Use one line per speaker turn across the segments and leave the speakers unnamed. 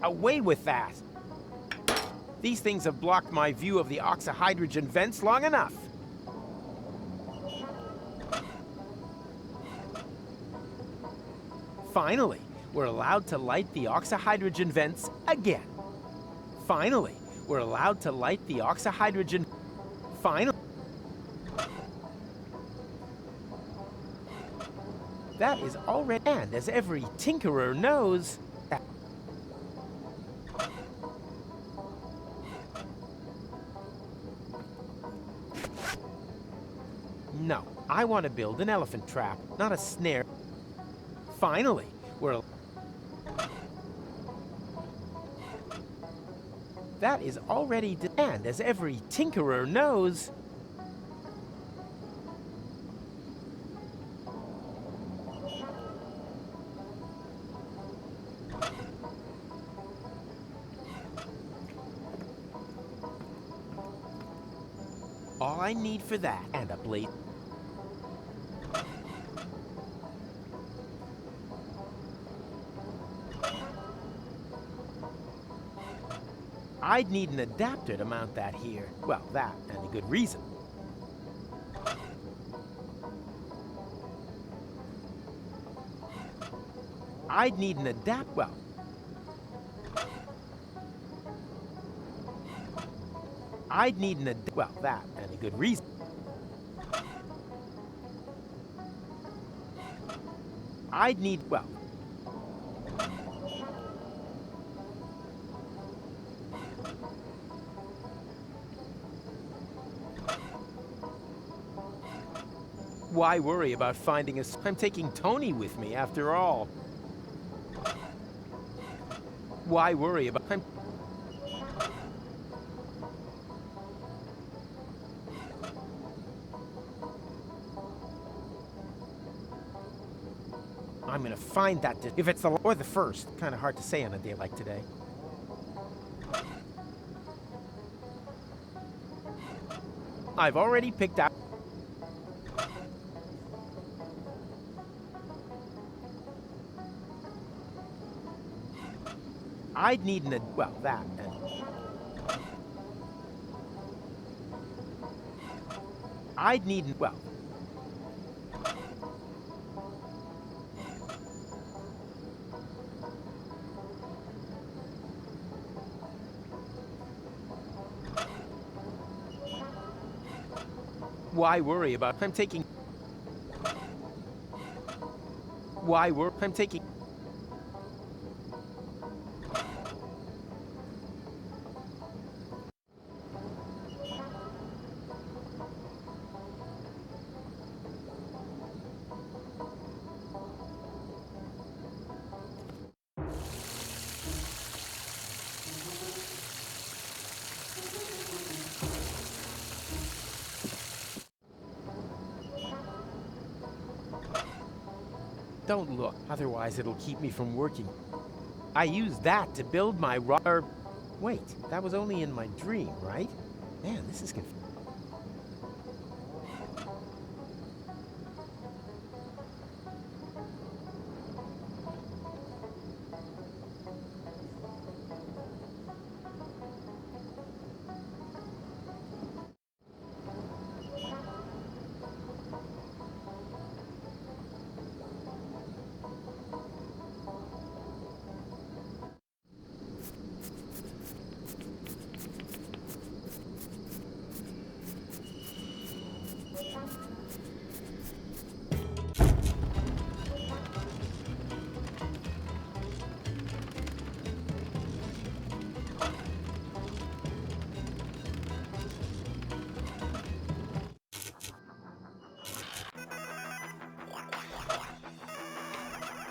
Away with that! These things have blocked my view of the oxyhydrogen vents long enough. Finally, we're allowed to light the oxyhydrogen vents again. Finally, we're allowed to light the oxyhydrogen. Finally. That is already, and as every tinkerer knows, no, I want to build an elephant trap, not a snare. Finally, we're... That is already... And as every tinkerer knows... All I need for that, and a blade... I'd need an adapter to mount that here. Well, that, and a good reason. I'd need an adapter. Well. I'd need an adapter. Well, that, and a good reason. I'd need, well. Why worry about finding a... I'm taking Tony with me, after all. Why worry about... I'm gonna find that... If it's the... Or the first. Kind of hard to say on a day like today. I've already picked out... I'd need an... Well, that, and... I'd need an... Well... Why worry about... I'm taking... Why worry... I'm taking... Don't look, otherwise it'll keep me from working. I used that to build my wait, that was only in my dream, right? Man, this is confusing.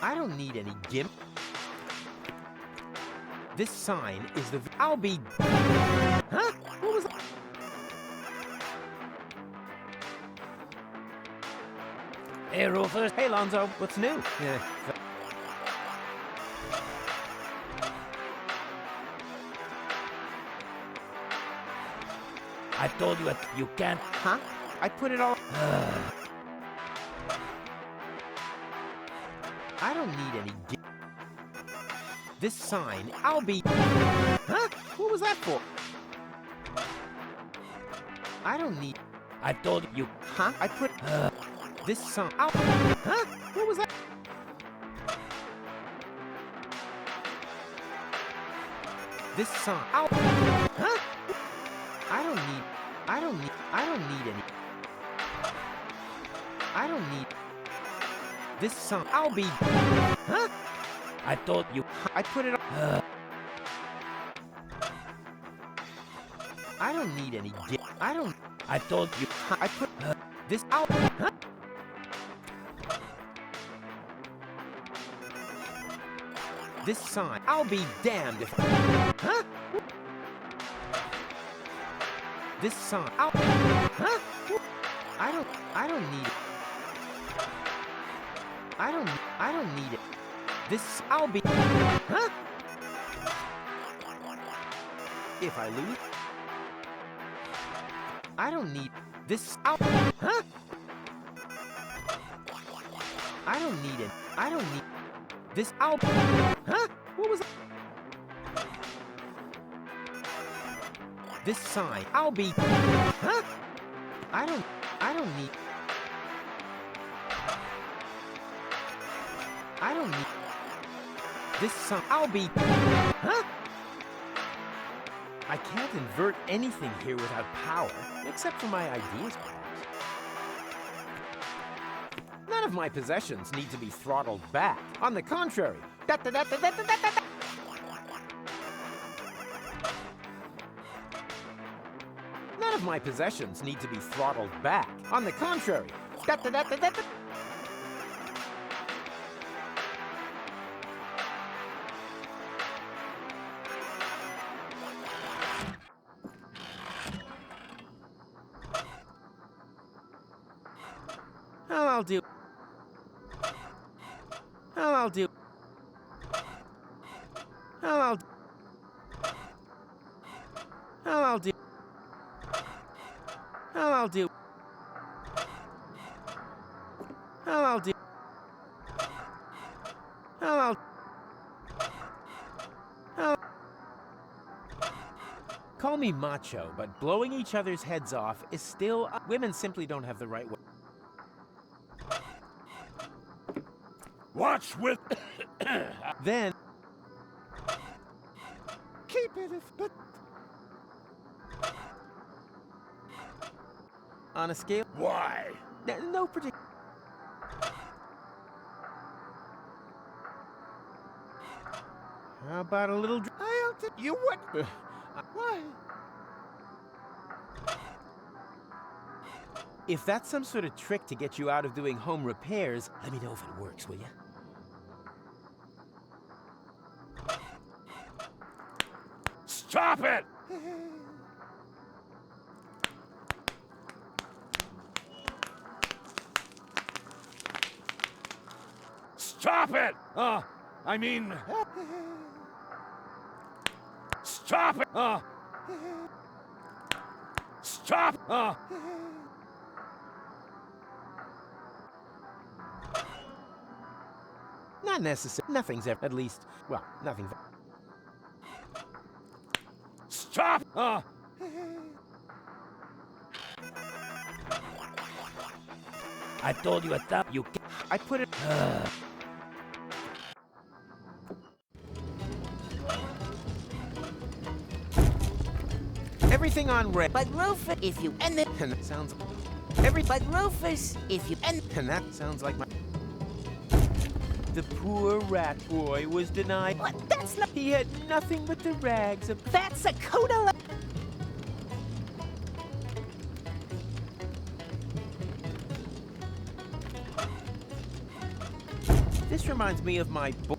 I don't need any gimp. This sign is the... I'll be... Huh? What was that? Hey, Rufus. Hey, Lonzo. What's new?
I told you that you can't...
Huh? I put it all... I don't need any... This sign, I'll be... Huh? What was that for? I don't need...
I told you.
Huh? I put... This sign... I'll... Huh? What was that? This sign... I'll... Huh? I don't need any... I don't need... This sign... I'll be... Huh?
I told you.
I put it on... I don't need any... I don't...
I told you.
I put... This out... Huh? This sign... I'll be damned if... Huh? This sign... I'll... Huh? I don't need it. I don't need it. This... I'll be... Huh? If I lose... I don't need... This... I'll... Huh? I don't need it. I don't need... This... I'll... Huh? What was that? This sign... I'll be... Huh? I don't need... I don't need... This sign... I'll be... Huh? I can't invert anything here without power, except for my ideas, perhaps. None of my possessions need to be throttled back. On the contrary. None of my possessions need to be throttled back. On the contrary. I'll do. I'll do. I'll do. I'll do. I'll do. I'll do. I'll. Call me macho, but blowing each other's heads off is still... Women simply don't have the right way.
Watch with...
Then... Keep it if... But... On a scale...
Why?
No particular... How about a little... I'll tip you what... Why? If that's some sort of trick to get you out of doing home repairs, let me know if it works, will you?
Stop it! Stop it! I mean... Stop it! Stop!
Not necessary. Nothing's ever... At least... Well, nothing's...
Stop! I told you at that you can...
I put it... Everything on red.
But Rufus, if you end it...
And that sounds...
But Rufus, if you end...
And that sounds like my... The poor rat boy was denied...
What? That's not...
He had nothing but the rags of...
That's a coda...
This reminds me of my book.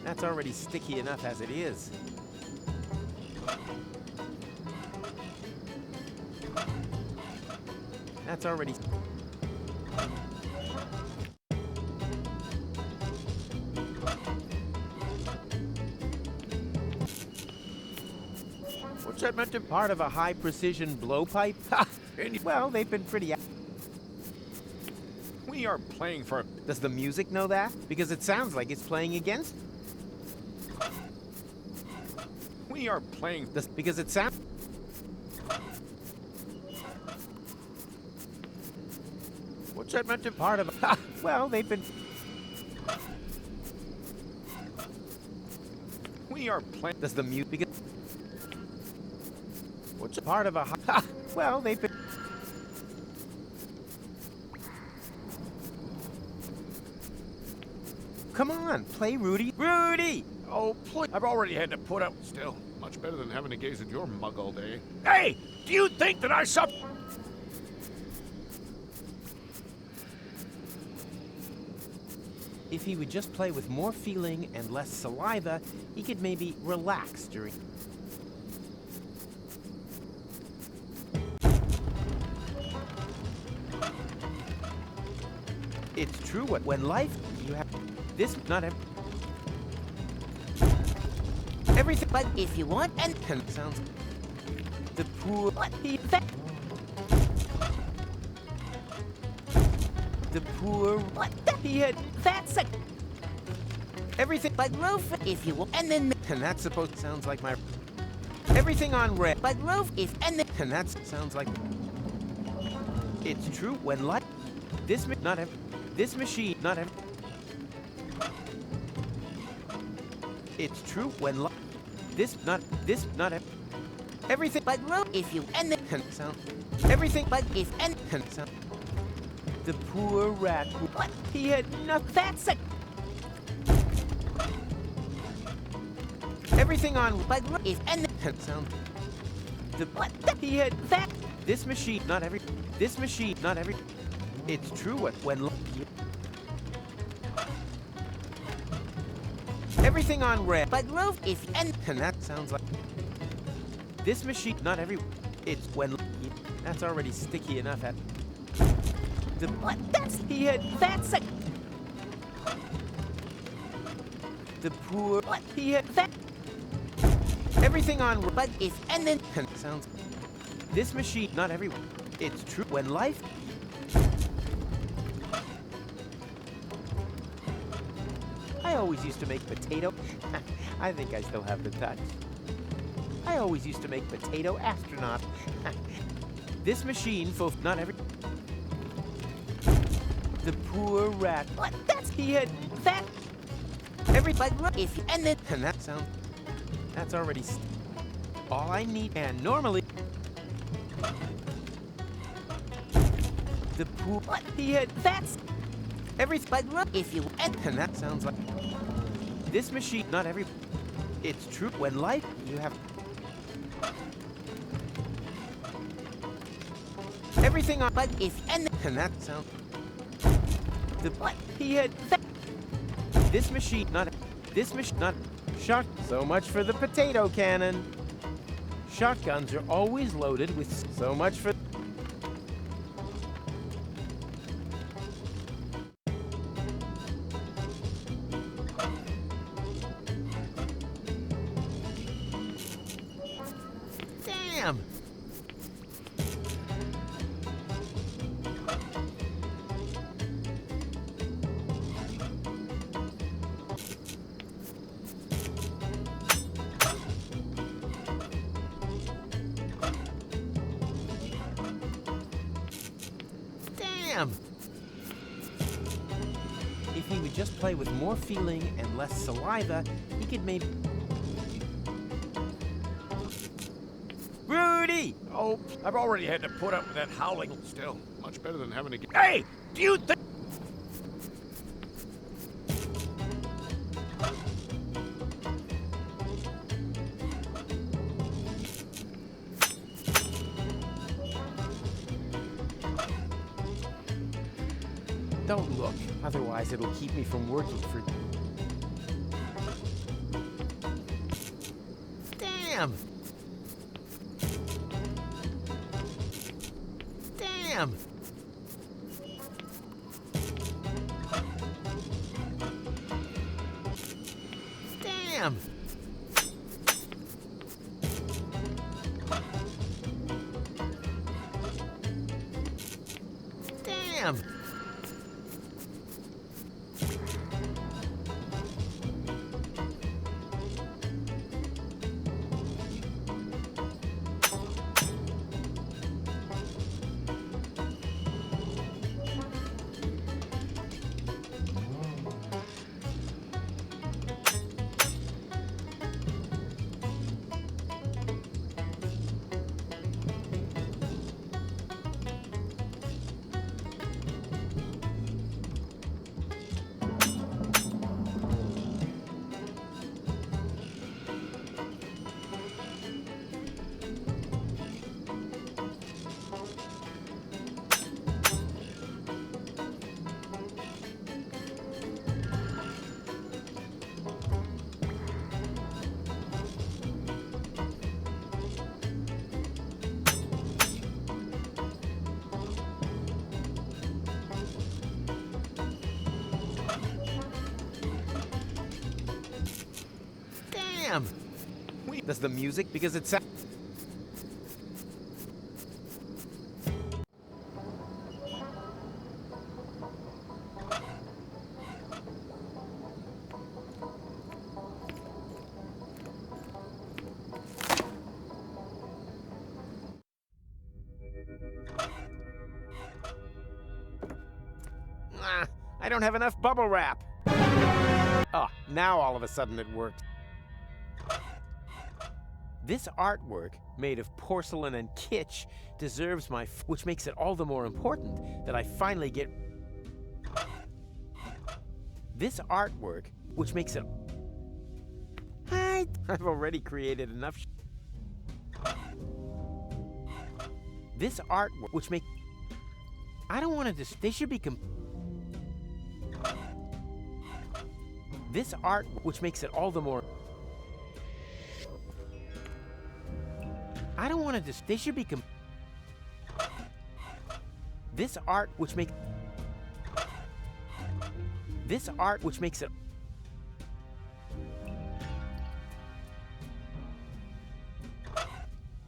That's already sticky enough as it is. That's already... What's that meant to... Part of a high-precision blowpipe? Well, they've been pretty.
We are playing for...
Does the music know that? Because it sounds like it's playing against.
We are playing...
Because it sounds.
What's that meant to...
Part of. Well, they've been.
We are playing...
Does the music? Because. What's part of a. Well, they've been. Come on, play Rudy. Rudy!
Oh, please. I've already had to put up... Still, much better than having to gaze at your mug all day.
Hey, do you think that I suffer?
If he would just play with more feeling and less saliva, he could maybe relax during. It's true when life you have this not everything
But if you want and
sounds the poor
what that
the poor
what that
he had
that's a
everything
but roof if you want and then
and that's supposed to sounds like my everything on red
but roof if and then
and that sounds like it's true when life this not every this machine not every it's true when this not every everything
but roof if you and then
can sound everything
but if and
can sound the poor rat
what
he had nothing
that's a
everything on
but roof if and then
can sound the
what
he had that this machine not every this machine not every it's true when everything on red
but roof if and
that sounds like this machine not every it's when that's already sticky enough at the
what that's
he had
that's a
the poor
what
he had that everything on
but if and then
sounds this machine not every it's true when life I always used to make potato I think I still have the touch I always used to make potato astronaut this machine for not every the poor rat
what that's
he had
that
every
but roof if and then
and that sounds that's already all I need and normally the poor
what
he had
that's
everything
but roof if you and
that sounds like this machine not every it's true when life you have everything on
but if and
that sounds the
what
he had this machine not shot so much for the potato cannon shotguns are always loaded with so much for damn Damn! If he would just play with more feeling and less saliva, he could maybe... Rudy!
Oh, I've already had to put up with that howling. Still, much better than having to...
Hey, do you think...
Don't look, otherwise it'll keep me from working for... Damn! Damn! Damn! Damn! Does the music, because it sounds... I don't have enough bubble wrap. Oh, now all of a sudden it worked. This artwork, made of porcelain and kitsch, deserves my which makes it all the more important that I finally get... This artwork, which makes it... I've already created enough This artwork, which make... I don't want to they should be This art, which makes it all the more... I don't want to they should be This art, which make... This art, which makes it...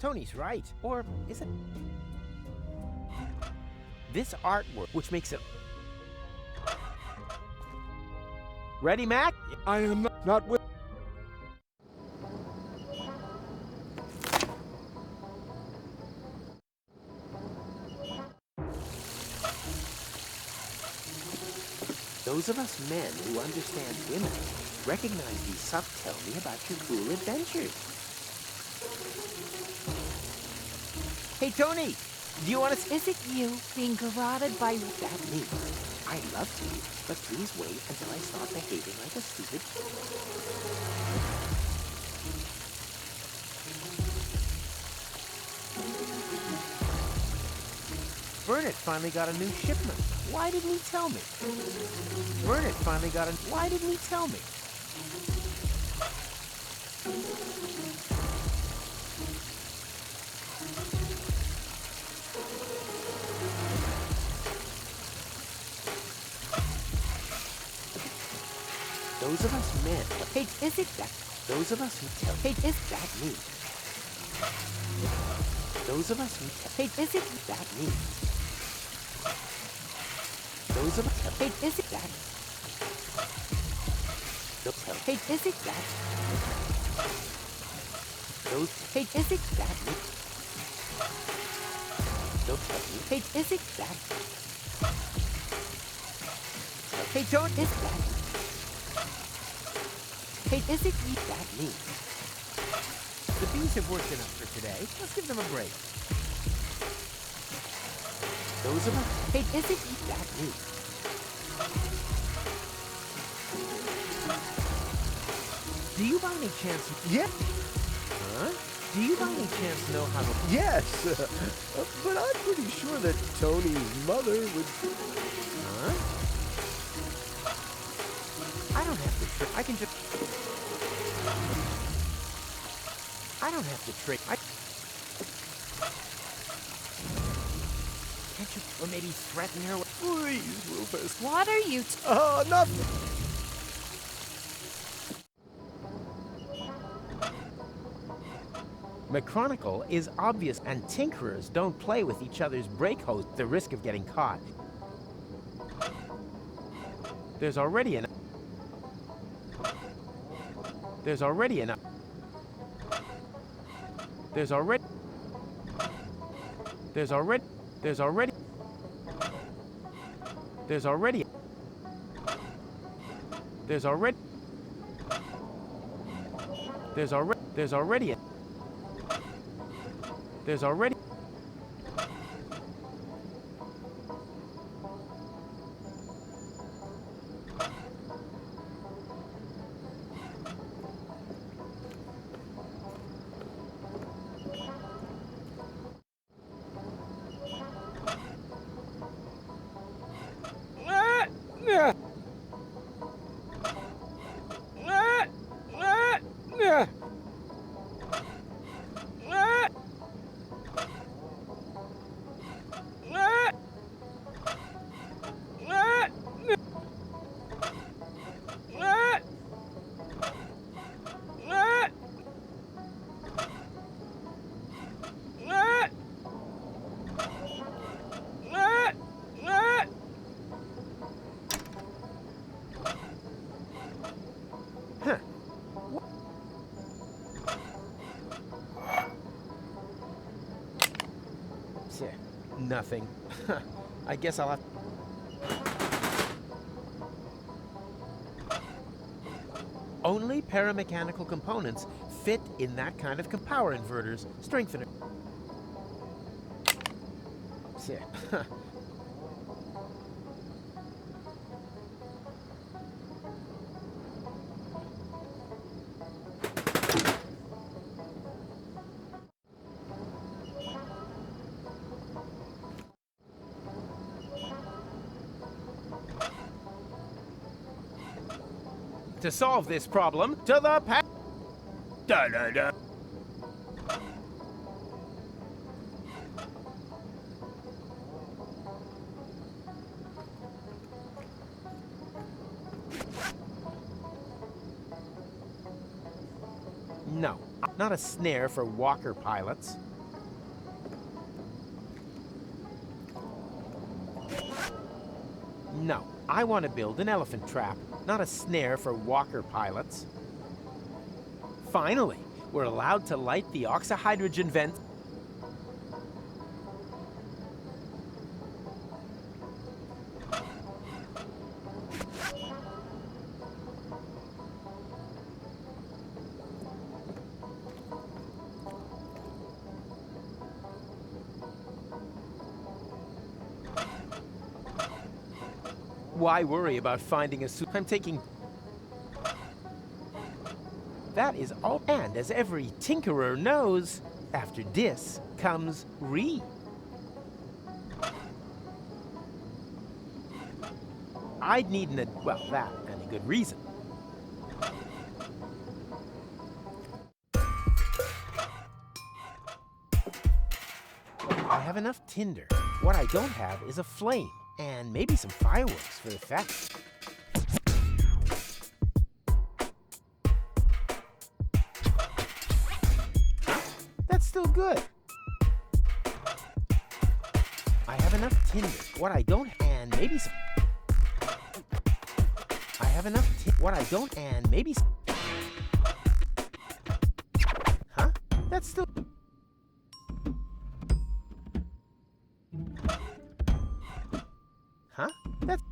Tony's right, or is it? This artwork, which makes it... Ready, Mac?
I am not with.
Those of us men who understand women recognize these tell me about your cool adventures. Hey, Tony, do you want to...
Is it you being garroted by...
That me. I love to, but please wait until I start behaving like a stupid... Burnett finally got a new shipment. Why didn't he tell me? Burnett finally got a... Why didn't he tell me? Those of us men... Hey, is it that... Those of us who tell... Hey, is that me? Those of us who tell... Hey, is it that me? Those of us... Hey, is it that... Those tell... Hey, is it that... Those... Hey, is it that me? Those tell me... Hey, is it that... Hey, don't... Is that... Hey, is it that me? The bees have worked enough for today. Let's give them a break. Those of us... Hey, is it that me? Do you by any chance...
Yeah.
Huh? Do you by any chance know how to...
Yes. But I'm pretty sure that Tony's mother would.
Huh? I don't have to trick. I can just... I don't have to trick. Can't you... Or maybe threaten her with...
Please, Rufus.
What are you...
Nothing.
McChronicle is obvious, and tinkerers don't play with each other's brake hose at the risk of getting caught. There's already enough. There's already enough. There's already. There's already. There's already. There's already. There's already. There's already. There's already. There's already. nothing. I guess I'll have... Only paramechanical components fit in that kind of power inverters. Strengthener. Shit. To solve this problem, to the
Da da da.
No, not a snare for walker pilots. No, I want to build an elephant trap, not a snare for walker pilots. Finally, we're allowed to light the oxyhydrogen vent. Why worry about finding a suit? I'm taking... That is all. And as every tinkerer knows, after this comes re. I'd need well, that and a good reason. I have enough tinder. What I don't have is a flame. And maybe some fireworks for effect. That's still good. I have enough tinder. What I don't, and maybe some... I have enough what I don't, and maybe some... Huh? That's still... Huh? That's...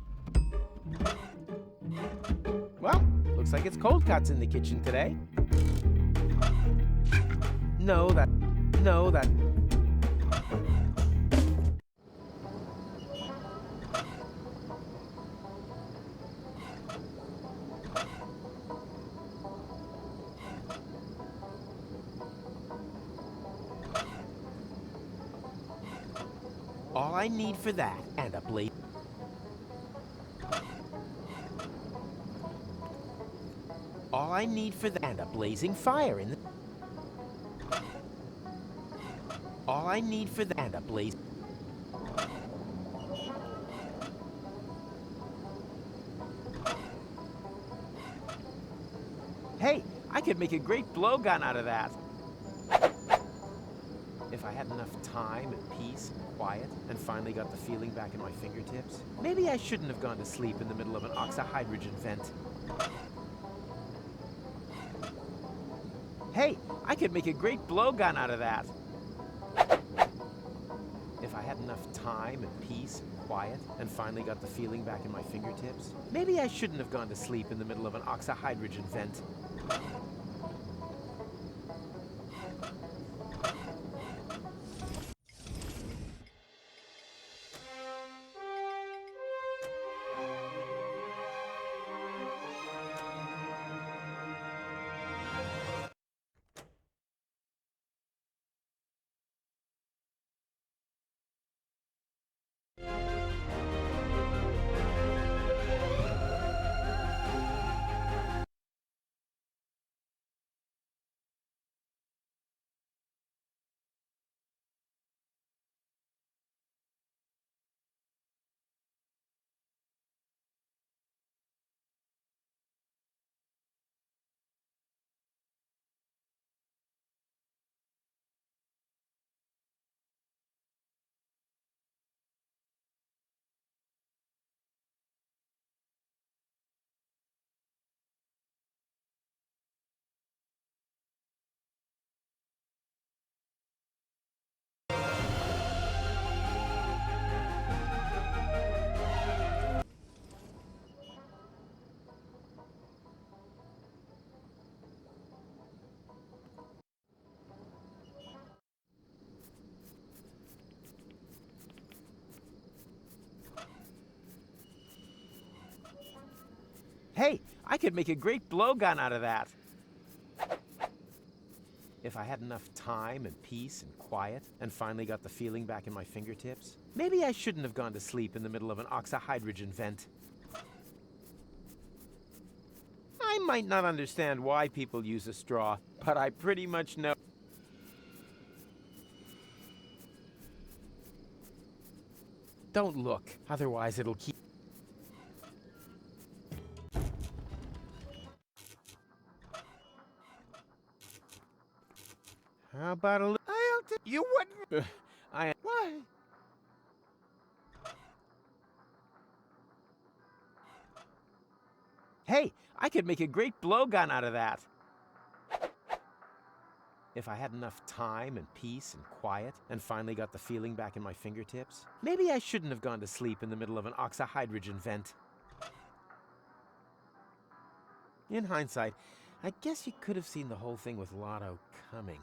Well, looks like it's cold cuts in the kitchen today. No, that... All I need for that, and a blade... All I need for that, and a blazing fire in the... All I need for that, and a blaze... Hey, I could make a great blowgun out of that. If I had enough time and peace and quiet and finally got the feeling back in my fingertips, maybe I shouldn't have gone to sleep in the middle of an oxyhydrogen vent. Hey, I could make a great blowgun out of that. If I had enough time and peace and quiet and finally got the feeling back in my fingertips, maybe I shouldn't have gone to sleep in the middle of an oxyhydrogen vent. Hey, I could make a great blowgun out of that. If I had enough time and peace and quiet and finally got the feeling back in my fingertips, maybe I shouldn't have gone to sleep in the middle of an oxyhydrogen vent. I might not understand why people use a straw, but I pretty much know. Don't look, otherwise it'll keep. How about a little?
You wouldn't. Why?
Hey, I could make a great blowgun out of that. If I had enough time and peace and quiet and finally got the feeling back in my fingertips, maybe I shouldn't have gone to sleep in the middle of an oxyhydrogen vent. In hindsight, I guess you could have seen the whole thing with Lotto coming.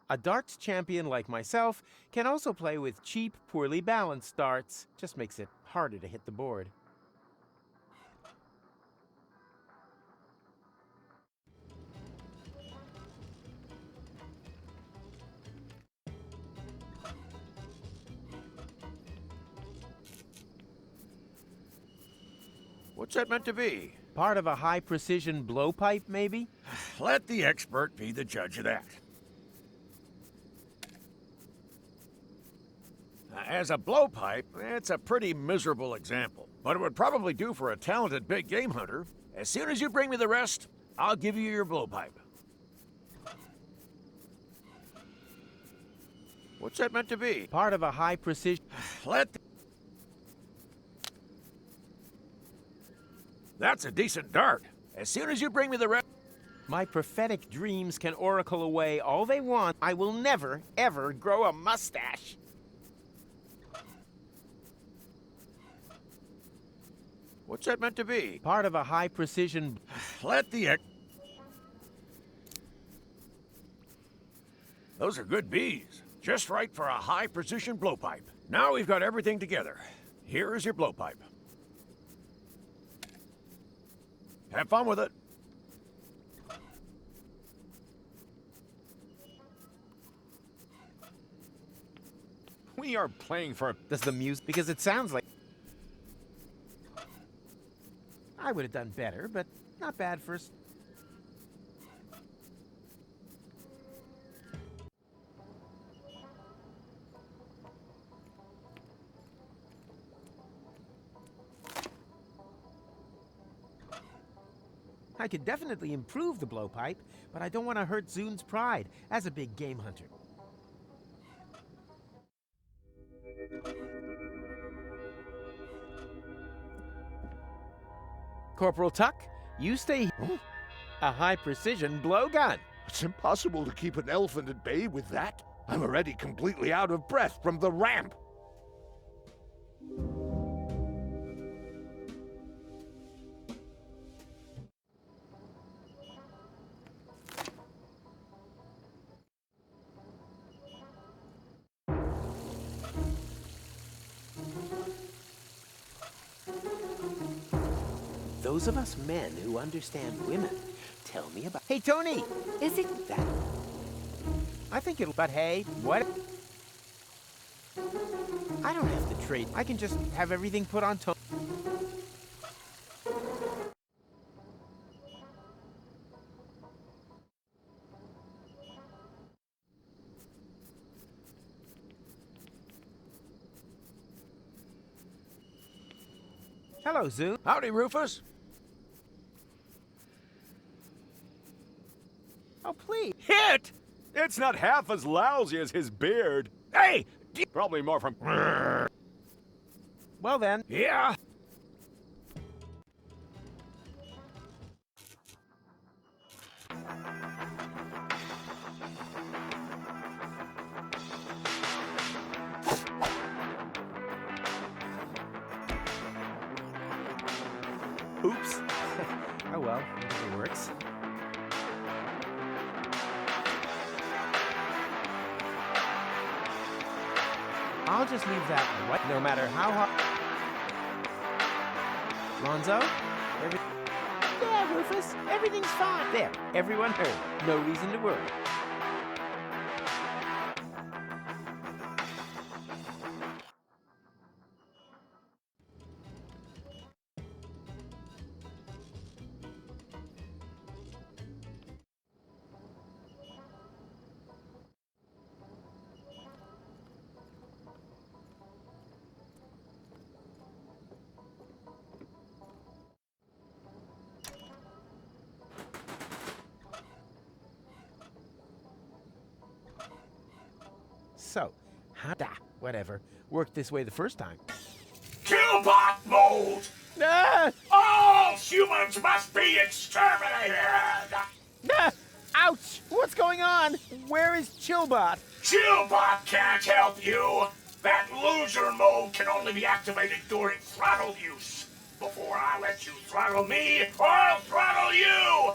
A darts champion like myself can also play with cheap, poorly balanced darts. Just makes it harder to hit the board.
What's that meant to be?
Part of a high-precision blowpipe, maybe?
Let the expert be the judge of that. As a blowpipe, it's a pretty miserable example, but it would probably do for a talented big game hunter. As soon as you bring me the rest, I'll give you your blowpipe. What's that meant to be?
Part of a high-precision...
That's a decent dart. As soon as you bring me the rest...
My prophetic dreams can oracle away all they want. I will never, ever grow a mustache.
What's that meant to be?
Part of a high-precision...
Those are good bees. Just right for a high-precision blowpipe. Now we've got everything together. Here is your blowpipe. Have fun with it.
We are playing for...
Does the music... Because it sounds like... I would have done better, but not bad for... I could definitely improve the blowpipe, but I don't want to hurt Zune's pride as a big game hunter. Corporal Tuck, you stay here. A high-precision blowgun.
It's impossible to keep an elephant at bay with that. I'm already completely out of breath from the ramp.
Those of us men who understand women, tell me about... Hey, Tony!
Is it
That... I think it'll... But hey, what... I don't have to trade. I can just have everything put on Tony. Hello, Zune.
Howdy, Rufus.
Oh, please.
Hit! It's not half as lousy as his beard.
Hey!
Probably more from...
Well then.
Yeah?
Oops. Oh well, whatever works. I'll just leave that right, no matter how hard. Lonzo? Yeah, Rufus, everything's fine. There, everyone heard. No reason to worry. So, whatever. Worked this way the first time.
Killbot mode!
Ah!
All humans must be exterminated!
Ah! Ouch! What's going on? Where is Chillbot?
Killbot can't help you! That loser mode can only be activated during throttle use. Before I let you throttle me, I'll throttle you!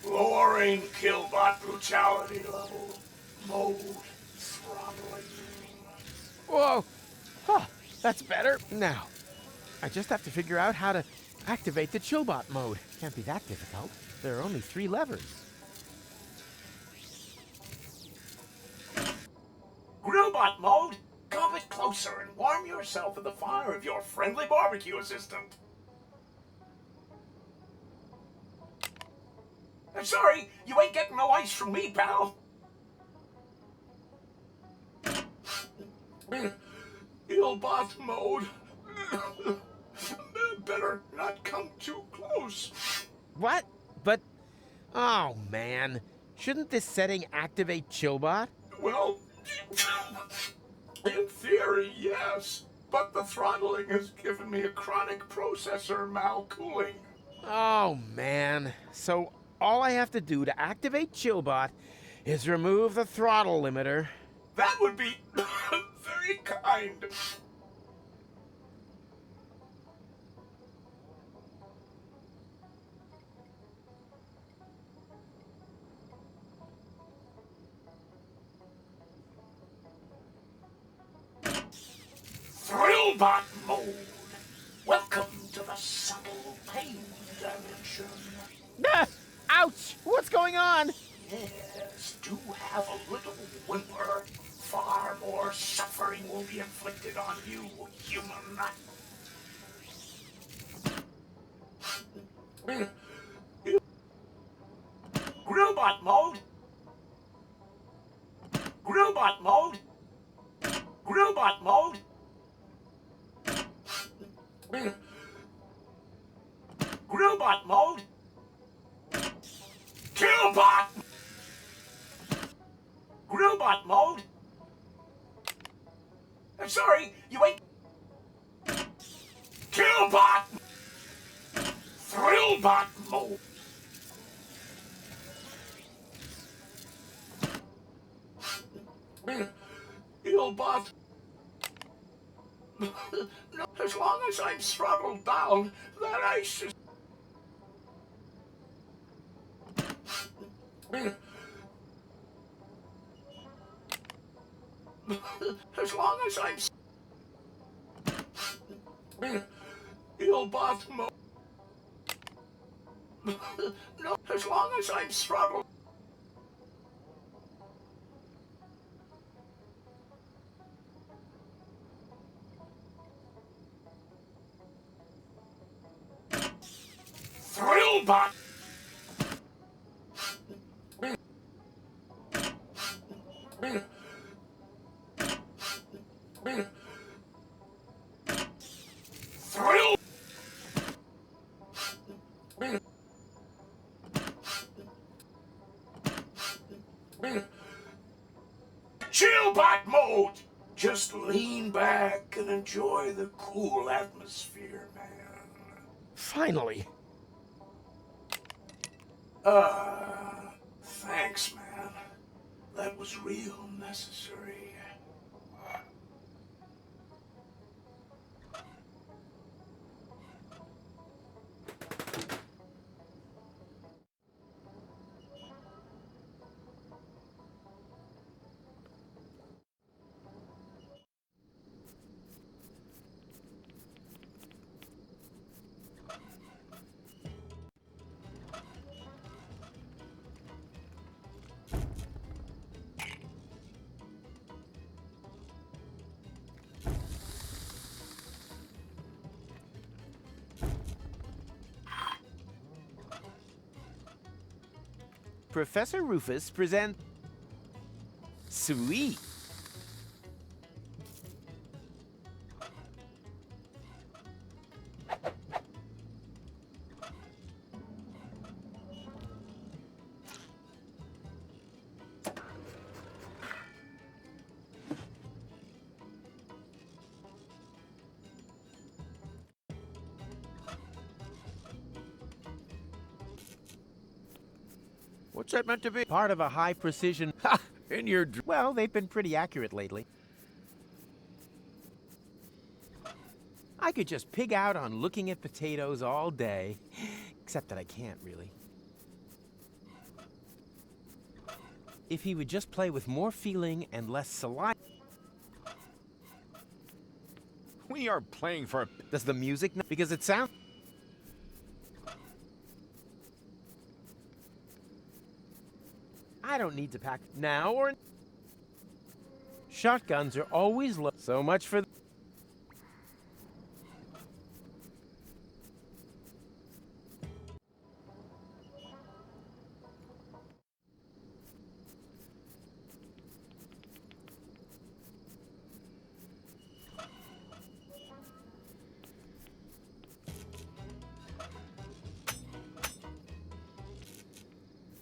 Lowering Killbot brutality level. Mode throttling.
Whoa! Huh, that's better. Now, I just have to figure out how to activate the Chillbot mode. Can't be that difficult. There are only 3 levers.
Grillbot mode? Come a bit closer and warm yourself in the fire of your friendly barbecue assistant. I'm sorry, you ain't getting no ice from me, pal. Illbot mode. Better not come too close.
What? But, oh man. Shouldn't this setting activate Chillbot?
Well, in theory, yes. But the throttling has given me a chronic processor malcooling.
Oh man. So all I have to do to activate Chillbot is remove the throttle limiter.
That would be very kind. Thrillbot mode. Welcome to the subtle pain dimension.
Ah! Ouch! What's going on?
Yes, do have a little whimper. Far more suffering will be inflicted on you, human. Grillbot mode. Grillbot mode. Grillbot mode. Grillbot mode. Killbot. Grillbot mode. I'm sorry, you ain't. Killbot. Thrillbot mode. Illbot. No, as long as I'm throttled down, that ice is. As long as I'm. Illbot mode. No, as long as I'm throttled. Thrillbot. Thrill. Chillbot mode. Just lean back and enjoy the cool atmosphere, man.
Finally.
Thanks, man. That was real necessary.
Professor Rufus presents... Sweet.
What's that meant to be?
Part of a high-precision...
Ha! In your
Well, they've been pretty accurate lately. I could just pig out on looking at potatoes all day, except that I can't really. If he would just play with more feeling and less saliva...
We are playing for...
Does the music... Because it sounds... I don't need to pack now or... Shotguns are always low. So much for...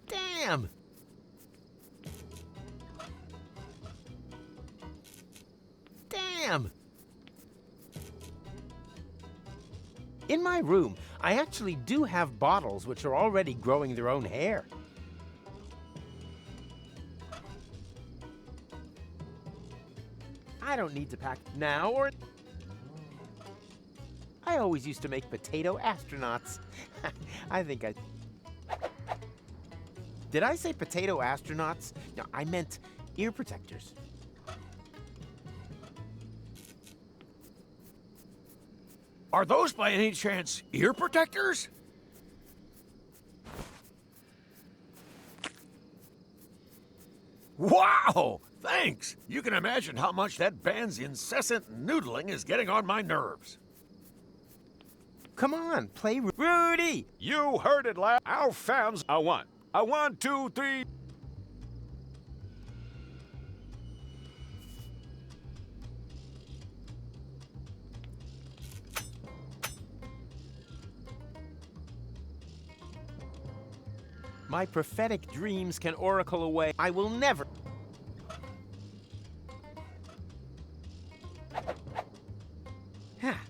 Damn! Damn! In my room, I actually do have bottles which are already growing their own hair. I don't need to pack now or... I always used to make potato astronauts. I think I... Did I say potato astronauts? No, I meant ear protectors.
Are those by any chance ear protectors? Wow! Thanks! You can imagine how much that band's incessant noodling is getting on my nerves.
Come on, play Rudy!
You heard it, lad. Our fans, a 1, 2, 3.
My prophetic dreams can oracle away. I will never... Ha!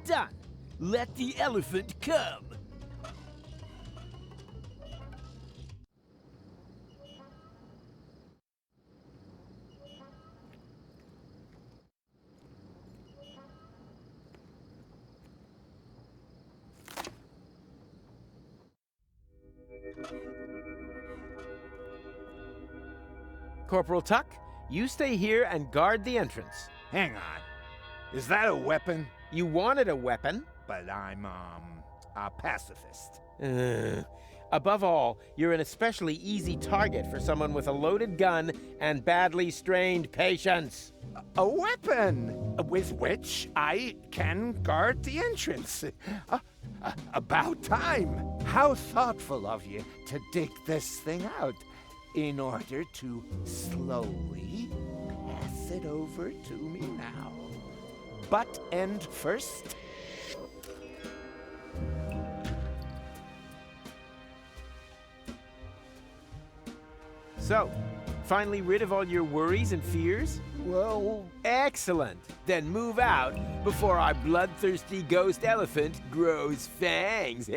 Done! Let the elephant come! Corporal Tuck, you stay here and guard the entrance.
Hang on. Is that a weapon?
You wanted a weapon.
But I'm, a pacifist.
Above all, you're an especially easy target for someone with a loaded gun and badly strained patience.
A weapon with which I can guard the entrance. About time. How thoughtful of you to dig this thing out in order to slowly pass it over to me now. Butt end first.
So, finally rid of all your worries and fears?
Well,
Excellent. Then move out before our bloodthirsty ghost elephant grows fangs.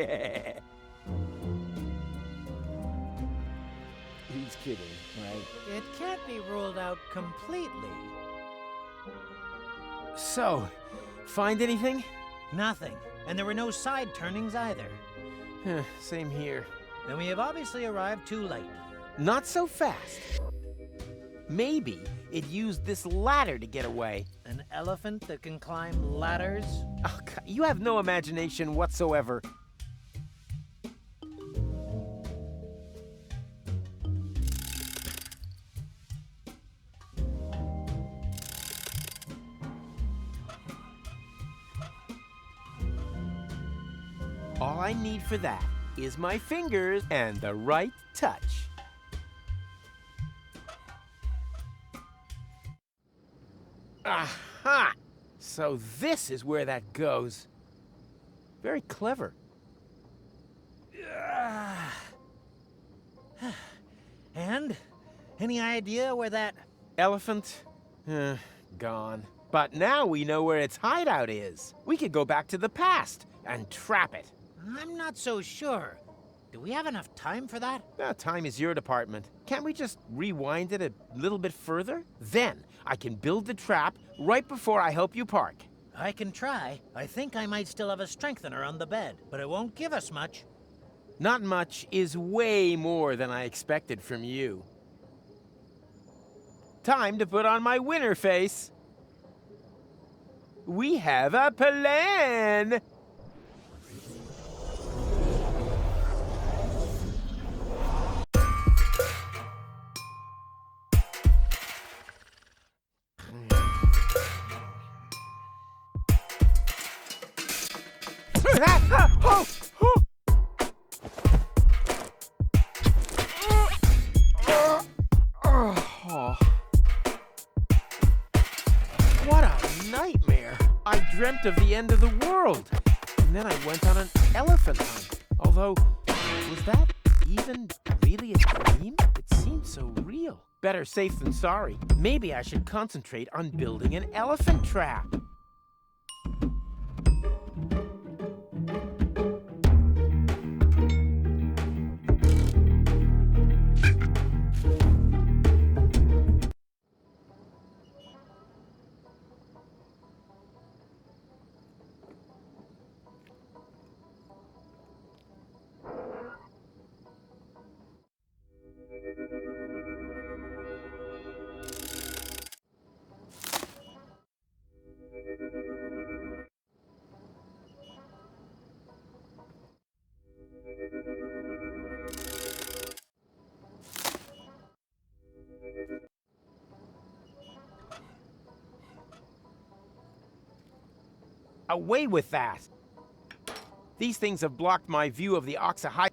he's kidding, right?
It can't be ruled out completely.
So, find anything?
Nothing. And there were no side turnings either.
Same here.
Then we have obviously arrived too late.
Not so fast. Maybe it used this ladder to get away.
An elephant that can climb ladders?
Oh, God, you have no imagination whatsoever. All I need for that is my fingers and the right touch. Aha! So this is where that goes. Very clever.
And? Any idea where that...
Elephant? Gone. But now we know where its hideout is. We could go back to the past and trap it.
I'm not so sure. Do we have enough time for that?
Time is your department. Can't we just rewind it a little bit further? Then I can build the trap right before I help you park.
I can try. I think I might still have a strengthener on the bed, but it won't give us much.
Not much is way more than I expected from you. Time to put on my winner face. We have a plan! What a nightmare! I dreamt of the end of the world, and then I went on an elephant hunt. Although, was that even really a dream? It seemed so real. Better safe than sorry. Maybe I should concentrate on building an elephant trap. Away with that! These things have blocked my view of the Oxa High.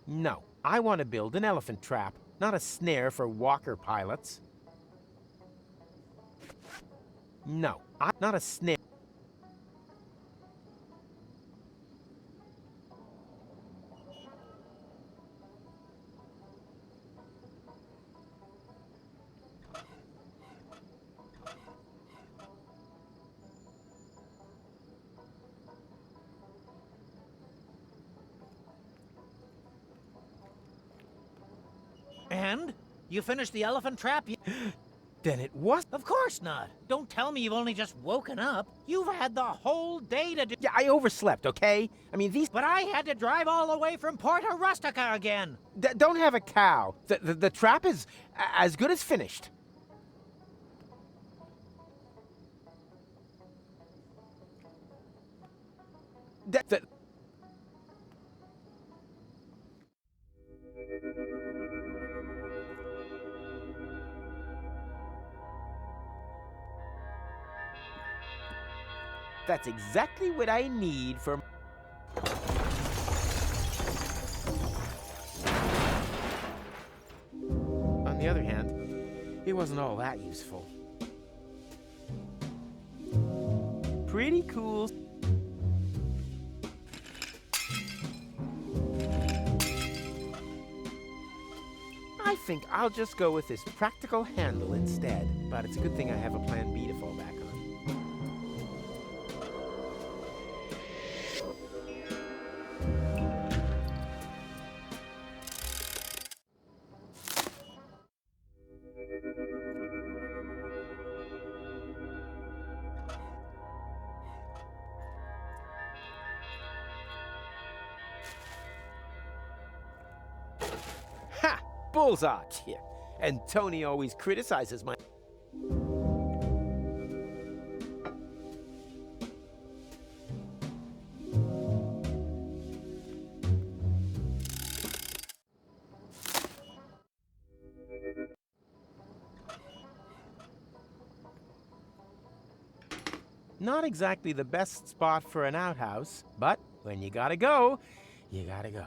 No, I want to build an elephant trap, not a snare for walker pilots. No, not a snare.
And? You finished the elephant trap?
Then it was.
Of course not. Don't tell me you've only just woken up. You've had the whole day to do...
Yeah, I overslept, okay? I mean, these...
But I had to drive all the way from Porta Rustica again.
Don't have a cow. The trap is as good as finished. That's exactly what I need for... On the other hand, it wasn't all that useful. Pretty cool. I think I'll just go with this practical handle instead. But it's a good thing I have a plan B to fall back on. Ha! Bullseye! Yeah. And Tony always criticizes my... Not exactly the best spot for an outhouse, but when you gotta go, you gotta go.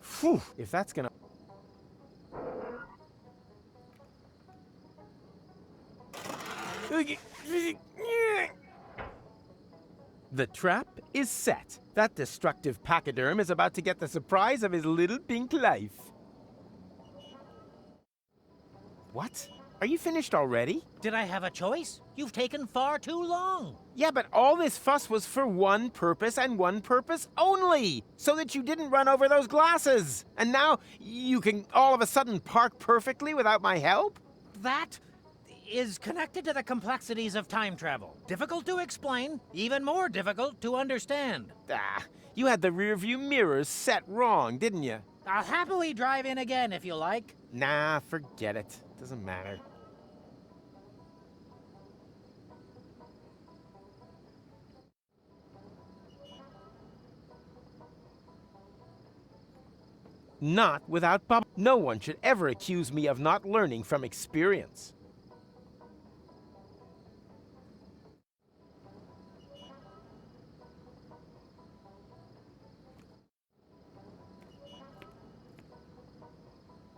Phew, if that's gonna... The trap is set. That destructive pachyderm is about to get the surprise of his little pink life. What? Are you finished already?
Did I have a choice? You've taken far too long.
Yeah, but all this fuss was for one purpose and one purpose only, so that you didn't run over those glasses. And now you can all of a sudden park perfectly without my help?
That is connected to the complexities of time travel. Difficult to explain, even more difficult to understand.
You had the rearview mirrors set wrong, didn't you?
I'll happily drive in again if you like.
Nah, forget it. Doesn't matter. Not without Bob. No one should ever accuse me of not learning from experience.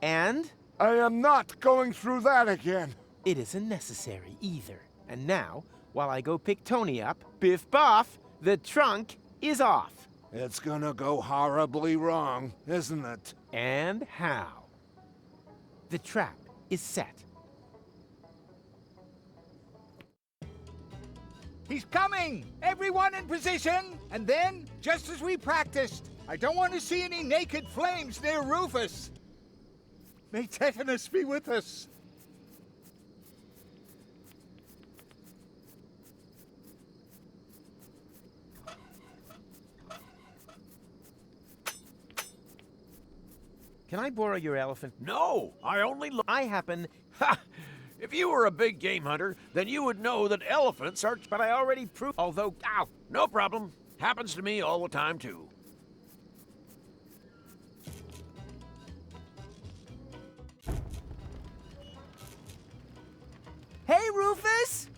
And
I am not going through that again.
it isn't necessary either. And now, while I go pick Tony up, biff boff, the trunk is off.
It's gonna go horribly wrong, isn't it?
And how? The trap is set.
He's coming! Everyone in position! And then, just as we practiced, I don't want to see any naked flames near Rufus. May tetanus be with us.
Can I borrow your elephant?
No, I only look.
I happen,
Ha! If you were a big game hunter, then you would know that elephants are.
but I already proved, although, ow,
No problem. Happens to me all the time, too.
Hey, Rufus!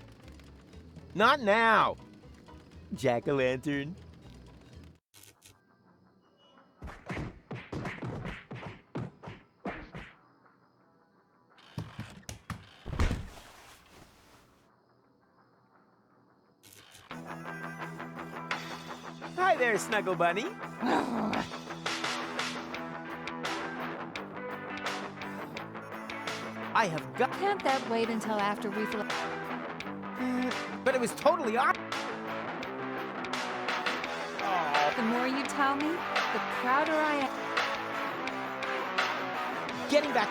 Not now. Jack-o'-lantern. Hi there, Snuggle Bunny. I have got...
Can't that wait until after we fly?
But it was totally off.
The more you tell me, the prouder I am.
Getting back...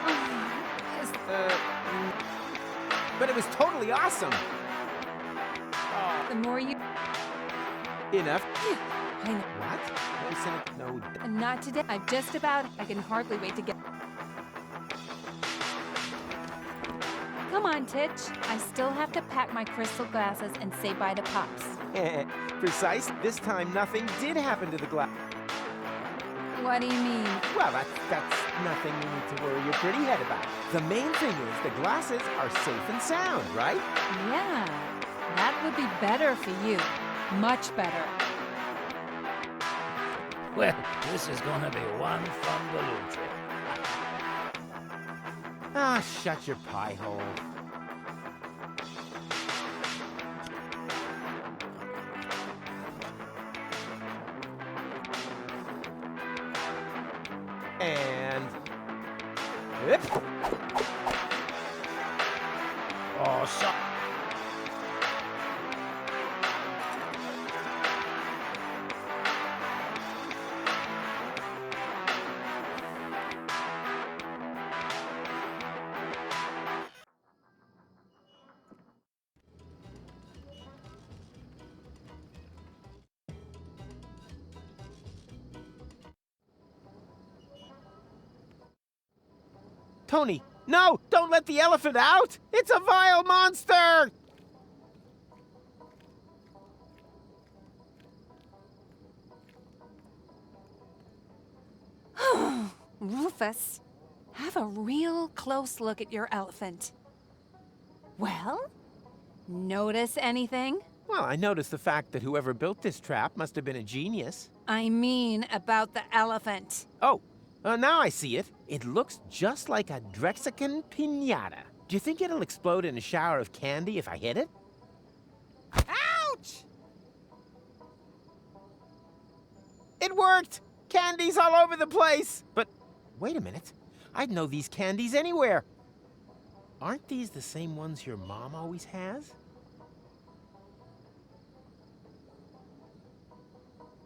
but it was totally awesome.
The more you...
Enough.
I know.
What? No, Cynic, no.
Not today. I'm just about... I can hardly wait to get... Come on, Titch. I still have to pack my crystal glasses and say bye to Pops.
Precise. This time, nothing did happen to the glass.
What do you mean?
Well, that's nothing you need to worry your pretty head about. The main thing is the glasses are safe and sound, right?
Yeah, that would be better for you. Much better.
Well, this is gonna be one fun balloon trip.
Ah, shut your pie hole. And... Yep.
Oh, so...
Tony, no! Don't let the elephant out! It's a vile monster!
Rufus, have a real close look at your elephant. Well, notice anything?
Well, I noticed the fact that whoever built this trap must have been a genius.
I mean about the elephant.
Oh, now I see it. It looks just like a Drexican piñata. Do you think it'll explode in a shower of candy if I hit it? Ouch! It worked! Candies all over the place! But wait a minute. I'd know these candies anywhere. Aren't these the same ones your mom always has?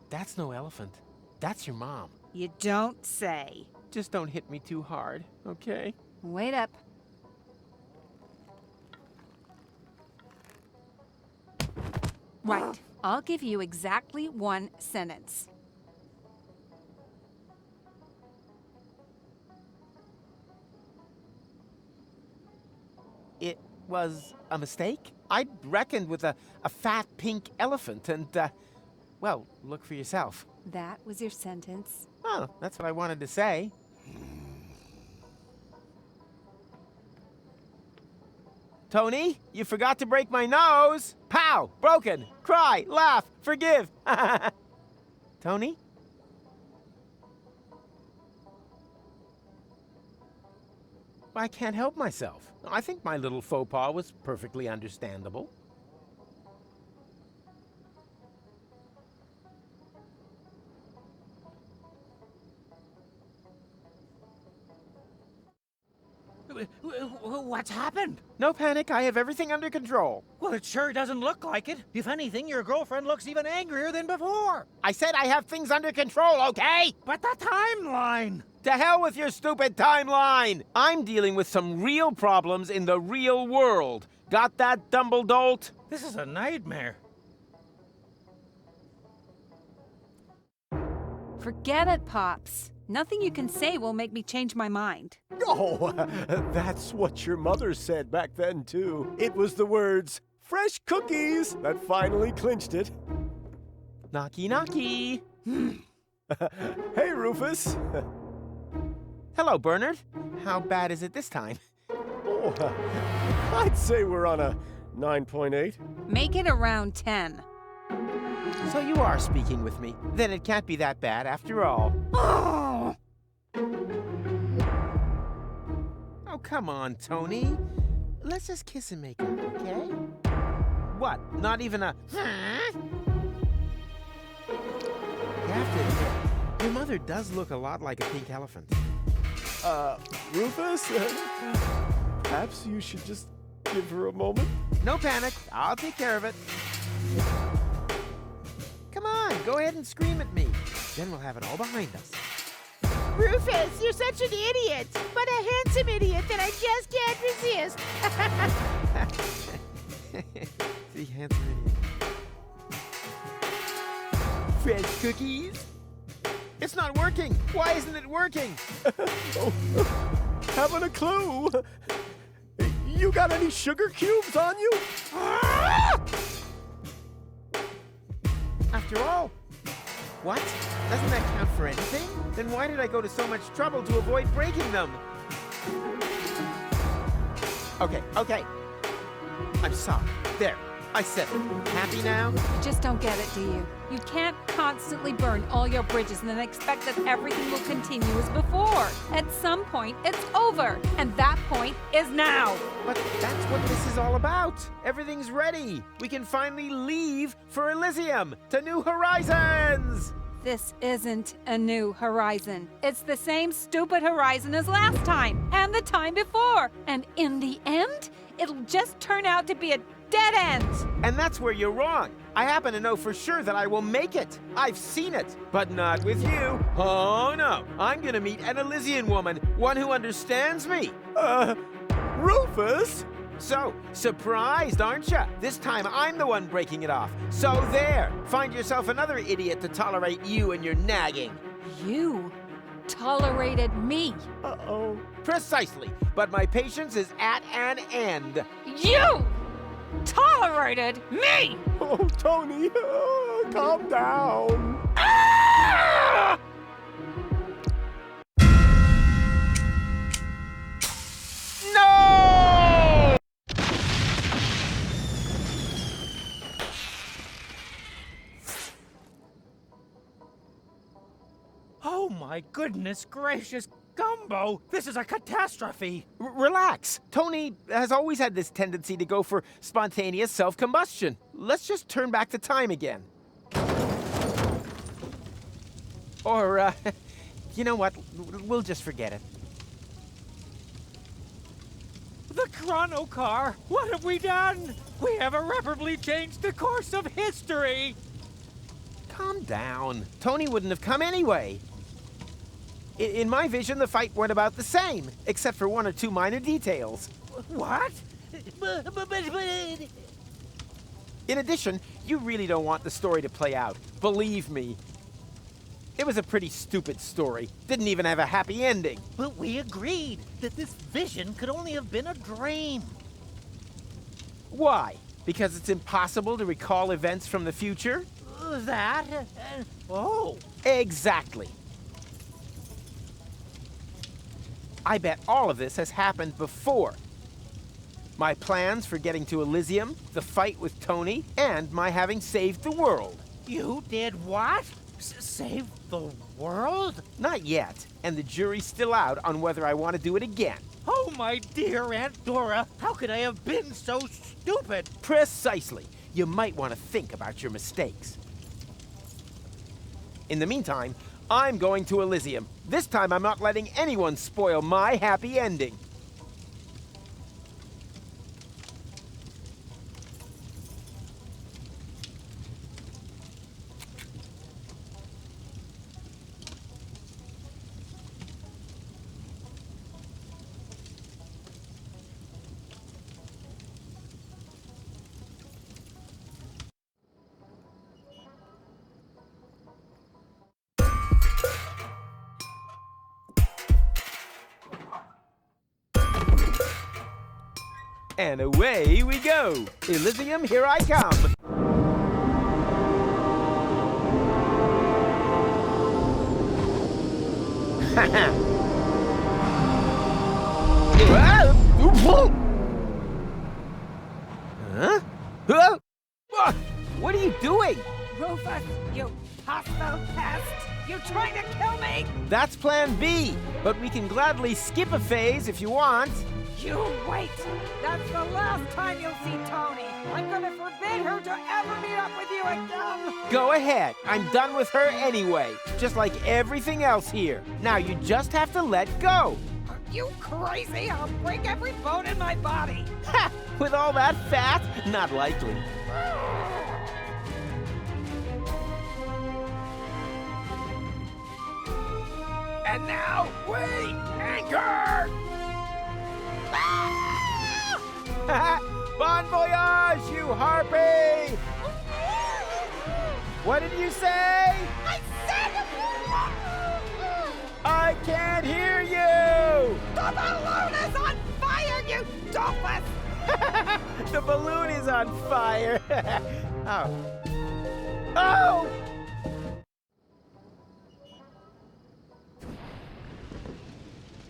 That's no elephant. That's your mom.
You don't say.
Just don't hit me too hard, okay?
Wait up. Right. I'll give you exactly one sentence.
It was a mistake? I'd reckoned with a fat pink elephant and, well, look for yourself.
That was your sentence.
Oh, that's what I wanted to say. Tony, you forgot to break my nose! Pow! Broken! Cry! Laugh! Forgive! Tony? I can't help myself. I think my little faux pas was perfectly understandable.
What's happened?
No panic, I have everything under control.
Well, it sure doesn't look like it. If anything, your girlfriend looks even angrier than before.
I said I have things under control, okay?
But the timeline!
To hell with your stupid timeline! I'm dealing with some real problems in the real world. Got that, Dumbledolt?
This is a nightmare.
Forget it, Pops. Nothing you can say will make me change my mind.
Oh, that's what your mother said back then, too. It was the words, fresh cookies, that finally clinched it.
Knocky knocky.
Hey, Rufus.
Hello, Bernard. How bad is it this time?
Oh, I'd say we're on a 9.8.
Make it around 10.
So you are speaking with me. Then it can't be that bad after all.
Oh!
Oh, come on, Tony. Let's just kiss and make up, okay? What? Not even a... You have to admit, your mother does look a lot like a pink elephant.
Rufus? Perhaps you should just give her a moment?
No panic. I'll take care of it. Come on, go ahead and scream at me. Then we'll have it all behind us.
Rufus, you're such an idiot, but a handsome idiot that I just can't resist.
The handsome idiot. Fresh cookies? It's not working. Why isn't it working?
Oh, haven't a clue. You got any sugar cubes on you?
After all, what? Doesn't that count for anything? Then why did I go to so much trouble to avoid breaking them? Okay. I'm sorry. There, I said it. Happy now?
You just don't get it, do you? You can't constantly burn all your bridges and then expect that everything will continue as before. At some point, it's over. And that point is now.
But that's what this is all about. Everything's ready. We can finally leave for Elysium to new horizons.
This isn't a new horizon. It's the same stupid horizon as last time and the time before. And in the end, it'll just turn out to be a dead end.
And that's where you're wrong. I happen to know for sure that I will make it. I've seen it, but not with you. Oh no, I'm gonna meet an Elysian woman, one who understands me.
Rufus?
So, surprised, aren't you? This time I'm the one breaking it off. So there, find yourself another idiot to tolerate you and your nagging.
You tolerated me.
Uh-oh.
Precisely, but my patience is at an end.
You tolerated me!
Oh, Tony, calm down.
Ah!
No!
my goodness gracious, Gumbo! This is a catastrophe!
Relax. Tony has always had this tendency to go for spontaneous self-combustion. Let's just turn back the time again. Or, you know what? We'll just forget it.
The chrono car! What have we done? We have irreparably changed the course of history!
Calm down. Tony wouldn't have come anyway. In my vision, the fight went about the same, except for one or two minor details.
What?
In addition, you really don't want the story to play out. Believe me. It was a pretty stupid story. Didn't even have a happy ending.
But we agreed that this vision could only have been a dream.
Why? Because it's impossible to recall events from the future?
That? Oh.
Exactly. I bet all of this has happened before. My plans for getting to Elysium, the fight with Tony, and my having saved the world.
You did what? Save the world?
Not yet, and the jury's still out on whether I want to do it again.
Oh, my dear Aunt Dora, how could I have been so stupid?
Precisely. You might want to think about your mistakes. In the meantime, I'm going to Elysium. This time I'm not letting anyone spoil my happy ending. And away we go! Elysium, here I come! Huh? What are you doing?
Rufus, you hostile pest! You trying to kill me?
That's plan B, but we can gladly skip a phase if you want.
You wait! That's the last time you'll see Tony! I'm gonna forbid her to ever meet up with you again!
Go ahead. I'm done with her anyway. Just like everything else here. Now you just have to let go.
Are you crazy? I'll break every bone in my body!
Ha! With all that fat? Not likely.
And now we anchor!
Bon voyage, you harpy! What did you say?
I said
I can't hear you!
The balloon is on fire, you doofus!
The balloon is on fire! Oh. Oh!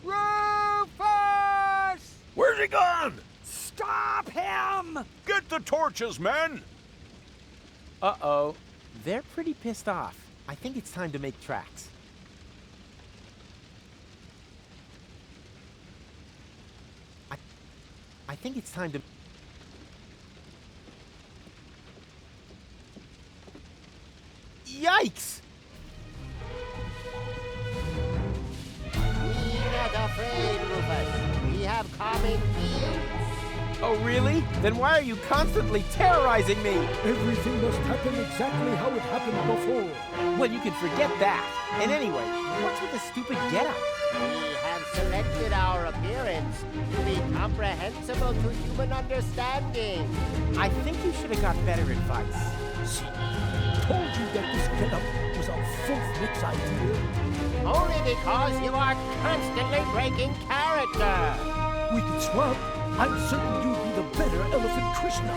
Rufus!
Where's he gone?
Stop him!
Get the torches, men!
Uh-oh. They're pretty pissed off. I think it's time to make tracks. I think it's time to... Yikes!
Be not afraid, Rufus. We have common needs.
Oh, really? Then why are you constantly terrorizing me?
Everything must happen exactly how it happened before.
Well, you can forget that. And anyway, what's with the stupid getup?
We have selected our appearance to be comprehensible to human understanding.
I think you should have got better advice.
See, told you that this getup was a full-fledged idea.
Only because you are constantly breaking character.
We could swap. I'm certain you'd be the better Elephant Krishna.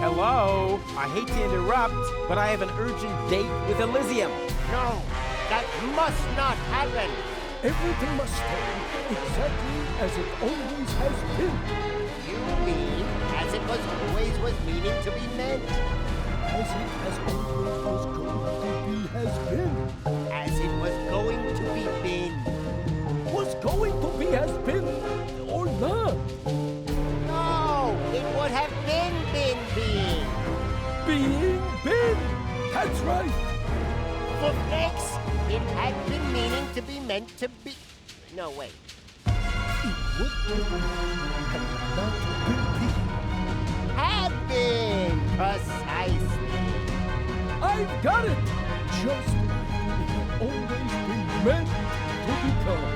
Hello? I hate to interrupt, but I have an urgent date with Elysium.
No, that must not happen.
Everything must stay exactly as it always has been.
You mean as it always was meaning to be meant?
As it has always was going to be has been.
as it was going to be been.
Was going to be has been or not.
No, it would have been being.
Being been. That's right.
For X, it had been meaning to be meant to be. No, wait.
It would have not been.
Have been, precisely.
I've got it. Just like it had always been meant to become.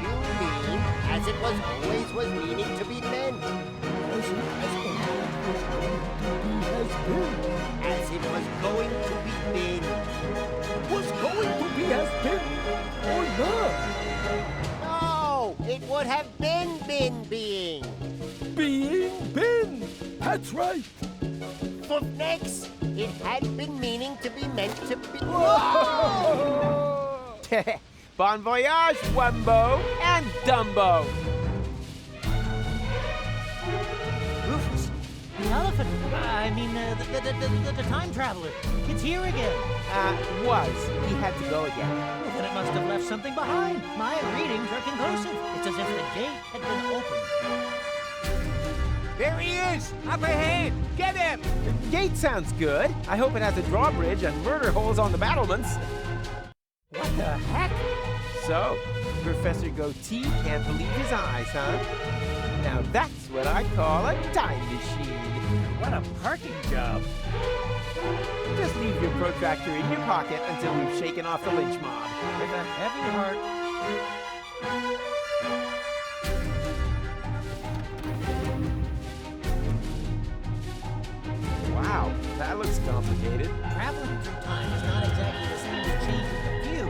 You mean as it was always was meaning to be meant?
As it has always was going to be has been.
As it was going to be been.
Was going to be has been or not.
No, it would have been being.
Being been. That's right.
For next, it had been meaning to be meant to be.
Bon voyage, Wumbo and Dumbo.
Rufus, the elephant. The time traveler. It's here again.
He had to go again.
Well, then it must have left something behind. My readings are conclusive. It's as if the gate had been opened.
There he is! Up ahead! Get him!
Gate sounds good. I hope it has a drawbridge and murder holes on the battlements.
What the heck?
So, Professor Goatee can't believe his eyes, huh? Now that's what I call a time machine.
What a parking job.
Just leave your protractor in your pocket until we've shaken off the lynch mob.
With a heavy heart.
Wow, that looks complicated.
Traveling through time is not exactly the same as changing the view.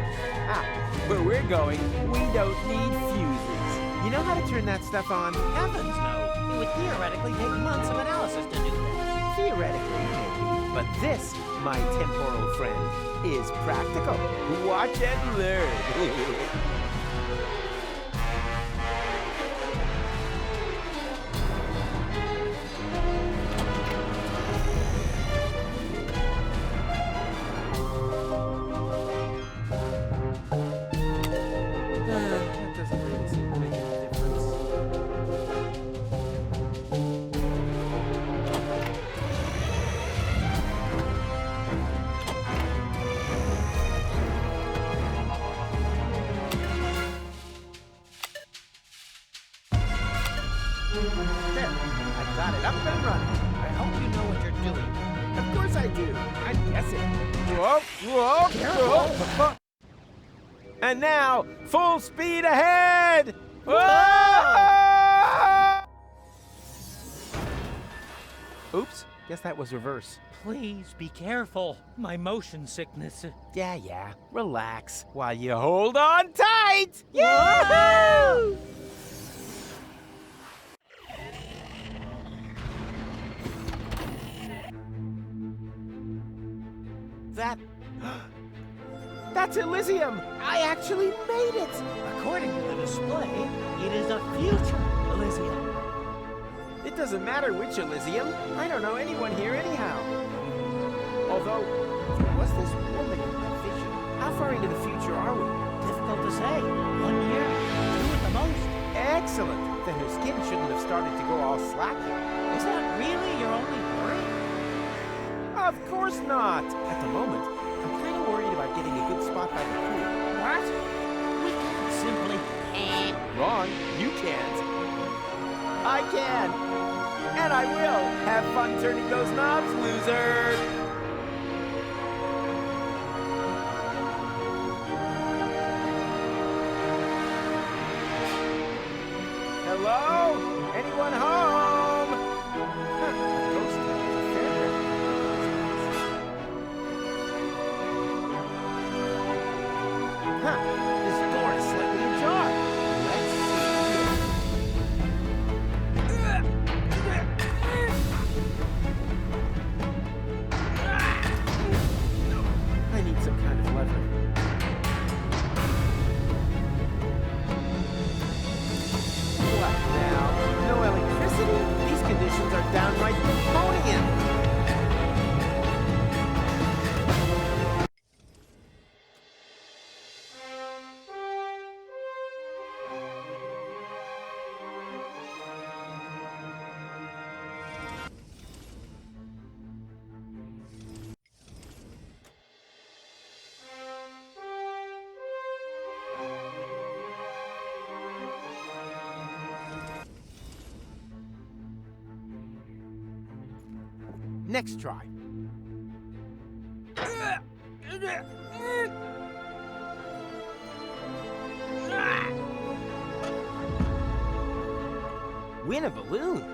Where we're going, we don't need fuses. You know how to turn that stuff on?
Heavens, no. It would theoretically take months of analysis to do that.
Theoretically, maybe. But this, my temporal friend, is practical. Watch and learn. That doesn't really seem to make any difference. There, I got it up and running.
I hope you know what you're doing.
Of course I do. I'm guessing. Whoa, whoa, whoa. And now, full speed ahead! Whoa! Oops, guess that was reverse.
Please be careful. My motion sickness.
Yeah, relax while you hold on tight! Yahoo! That's Elysium! I actually made it!
According to the display, it is a future Elysium.
It doesn't matter which Elysium. I don't know anyone here anyhow. Although, there was this woman in my vision. How far into the future are we?
Difficult to say. 1 year, 2 at the most.
Excellent! Then her skin shouldn't have started to go all slack yet.
Is that really your only worry?
Of course not! At the moment, I'm kind of worried about getting a good spot by the pool.
What? We can't simply...
Wrong. You can't. I can. And I will. Have fun turning those knobs, loser. Hello? Anyone home? Huh, a ghost town is a fairground. Huh, this door is slightly ajar. Let's see here. I need some kind of lever. What now? No electricity? These conditions are downright Deponian. Next try. Win a balloon.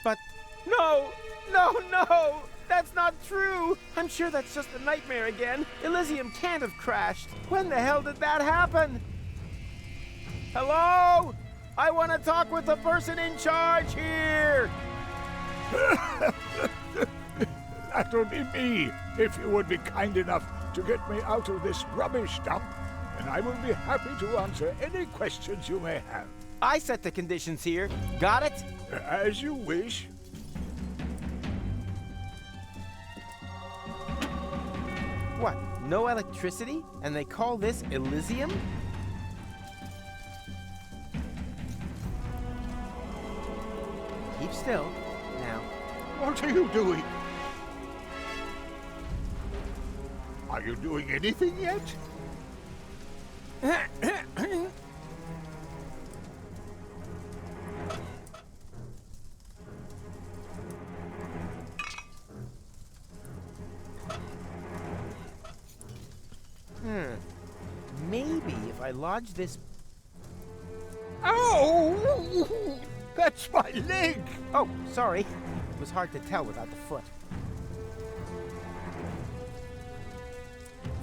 But no! That's not true! I'm sure that's just a nightmare again. Elysium can't have crashed. When the hell did that happen? Hello? I want to talk with the person in charge here!
That'll be me, if you would be kind enough to get me out of this rubbish dump, and I will be happy to answer any questions you may have.
I set the conditions here. Got it?
As you wish.
What? No electricity? And they call this Elysium? Keep still. Now.
What are you doing? Are you doing anything yet?
Maybe if I lodge this...
Ow! That's my leg!
Oh, sorry. It was hard to tell without the foot.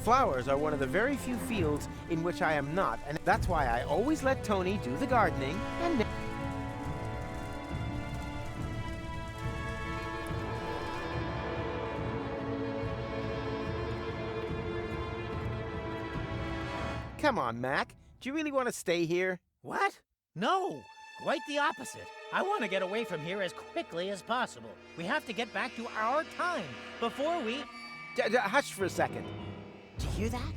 Flowers are one of the very few fields in which I am not, and that's why I always let Tony do the gardening and... Come on, Mac. Do you really want to stay here?
What? No! Quite the opposite. I want to get away from here as quickly as possible. We have to get back to our time before we...
Hush for a second. Do you hear that?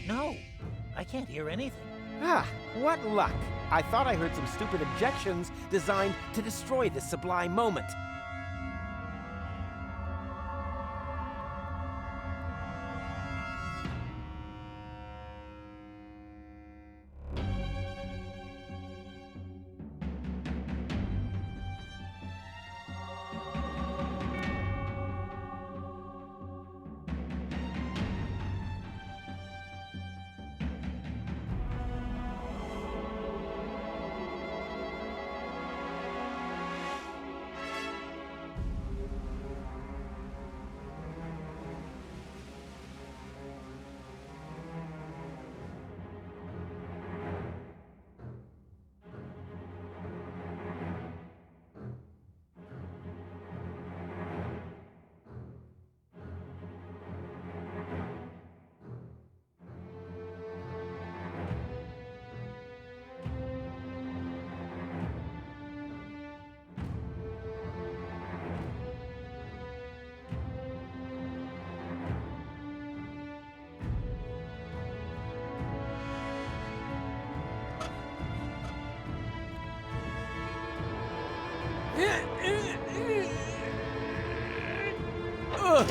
No, I can't hear anything.
Ah, what luck. I thought I heard some stupid objections designed to destroy this sublime moment. Ugh.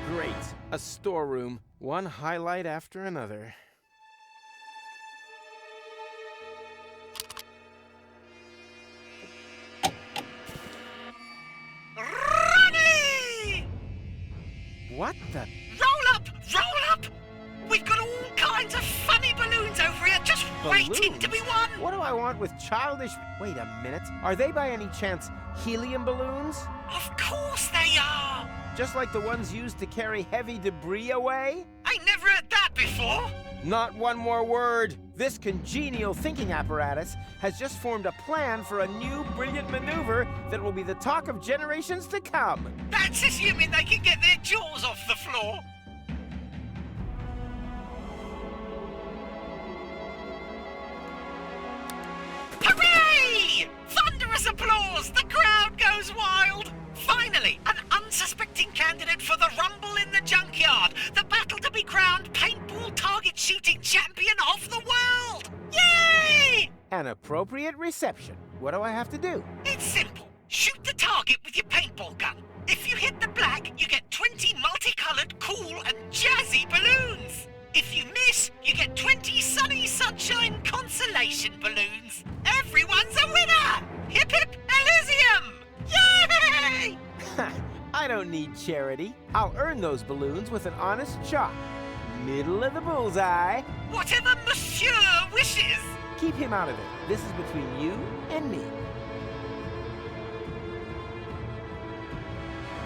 Great. A storeroom. One highlight after another.
Ronnie!
What the?
Roll up! Roll up! We've got all kinds of funny balloons over here just waiting to be won!
What do I want with childish... Wait a minute. Are they by any chance helium balloons?
Of course they are!
Just like the ones used to carry heavy debris away?
I never heard that before!
Not one more word. This congenial thinking apparatus has just formed a plan for a new brilliant maneuver that will be the talk of generations to come.
That's assuming they can get their jaws off the floor. Hooray! Thunderous applause! The crowd goes wild! Finally, an unsuspecting candidate for the Rumble in the Junkyard, the battle to be crowned paintball target shooting champion of the world! Yay!
An appropriate reception. What do I have to do?
It's simple. Shoot the target with your paintball gun. If you hit the black, you get 20 multicolored, cool and jazzy balloons. If you miss, you get 20 sunny sunshine consolation balloons. Everyone's a winner! Hip hip Elysium! Yay!
I don't need charity. I'll earn those balloons with an honest shot. Middle of the bullseye.
Whatever Monsieur wishes.
Keep him out of it. This is between you and me.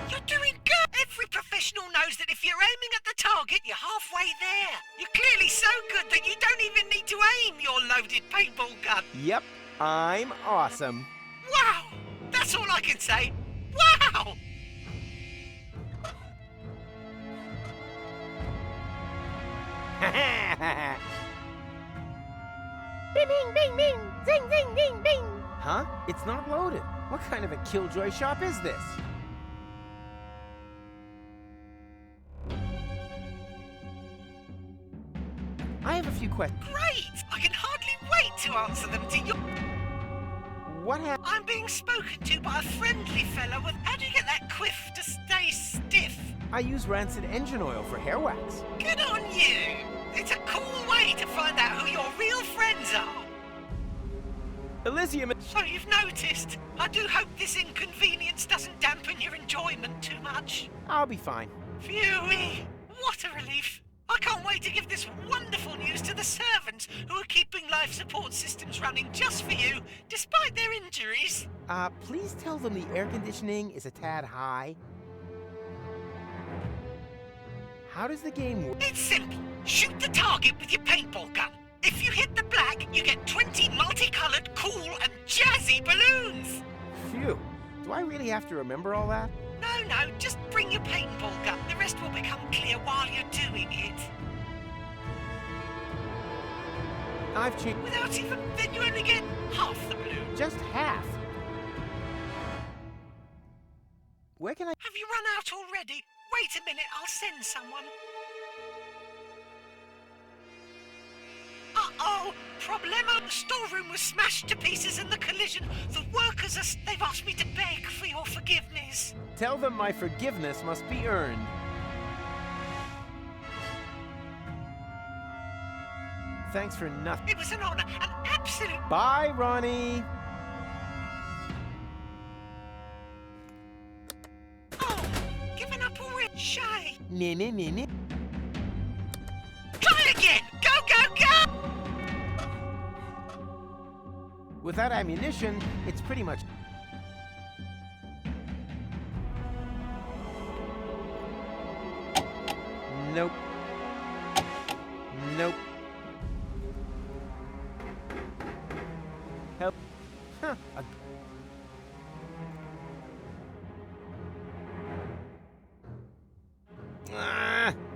You're doing good! Every professional knows that if you're aiming at the target, you're halfway there. You're clearly so good that you don't even need to aim your loaded paintball gun.
Yep, I'm awesome.
Wow! That's all I can say. Wow!
Bing, bing, bing, bing! Zing, zing, ding, ding!
Huh? It's not loaded. What kind of a killjoy shop is this? I have a few questions.
Great! I can hardly wait to answer them to you.
What happened?
I'm being spoken to by a friendly fellow with... How do you get that quiff to stay stiff?
I use rancid engine oil for hair wax.
Good on you! It's a cool way to find out who your real friends are.
Elysium...
So you've noticed. I do hope this inconvenience doesn't dampen your enjoyment too much.
I'll be fine.
Phew-wee! What a relief! I can't wait to give this wonderful news to the servants who are keeping life support systems running just for you, despite their injuries.
Please tell them the air conditioning is a tad high. How does the game work?
It's simple. Shoot the target with your paintball gun. If you hit the black, you get 20 multicolored, cool and jazzy balloons.
Phew. Do I really have to remember all that?
No, just bring your paintball gun. The rest will become clear while you're doing it.
I've changed...
Without even... then you only get half the balloon.
Just half. Where can I...
Have you run out already? Wait a minute, I'll send someone. Uh-oh! Problemo! The storeroom was smashed to pieces in the collision. The workers are... They've asked me to beg for your forgiveness.
Tell them my forgiveness must be earned. Thanks for nothing.
It was an honor, an absolute...
Bye, Ronnie!
Oh, given up already? Shy.
Me.
Try again! Go!
Without ammunition, it's pretty much... Nope. Help. Huh.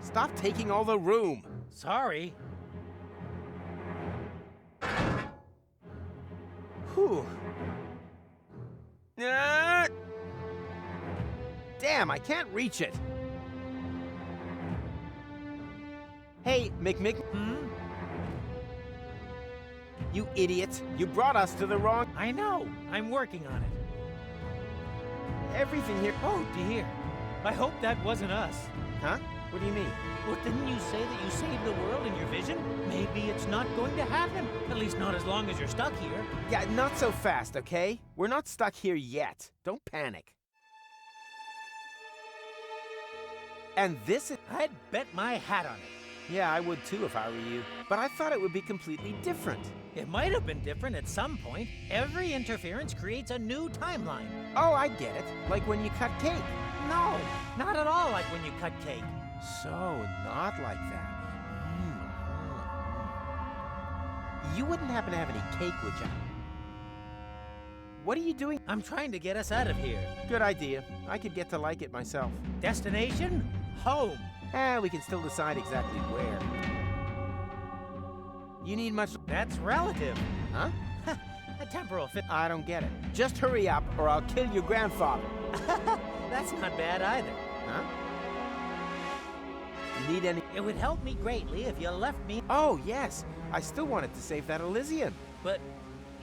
Stop taking all the room.
Sorry.
Whew. Damn, I can't reach it. Hey, Mick. You idiot. You brought us to the wrong...
I know. I'm working on it.
Everything here...
Oh, dear. I hope that wasn't us.
Huh? What do you mean?
Well, didn't you say that you saved the world in your vision? Maybe it's not going to happen. At least not as long as you're stuck here.
Yeah, not so fast, okay? We're not stuck here yet. Don't panic. And this is...
I'd bet my hat on it.
Yeah, I would too if I were you. But I thought it would be completely different.
It might have been different at some point. Every interference creates a new timeline.
Oh, I get it. Like when you cut cake.
No, not at all like when you cut cake.
So, not like that. You wouldn't happen to have any cake, would you? What are you doing?
I'm trying to get us out of here.
Good idea. I could get to like it myself.
Destination? Home.
We can still decide exactly where. You need much...
That's relative.
Huh?
A temporal fit.
I don't get it. Just hurry up, or I'll kill your grandfather.
That's not bad either.
Huh? Need any...
It would help me greatly if you left me...
Oh, yes. I still wanted to save that Elysian.
But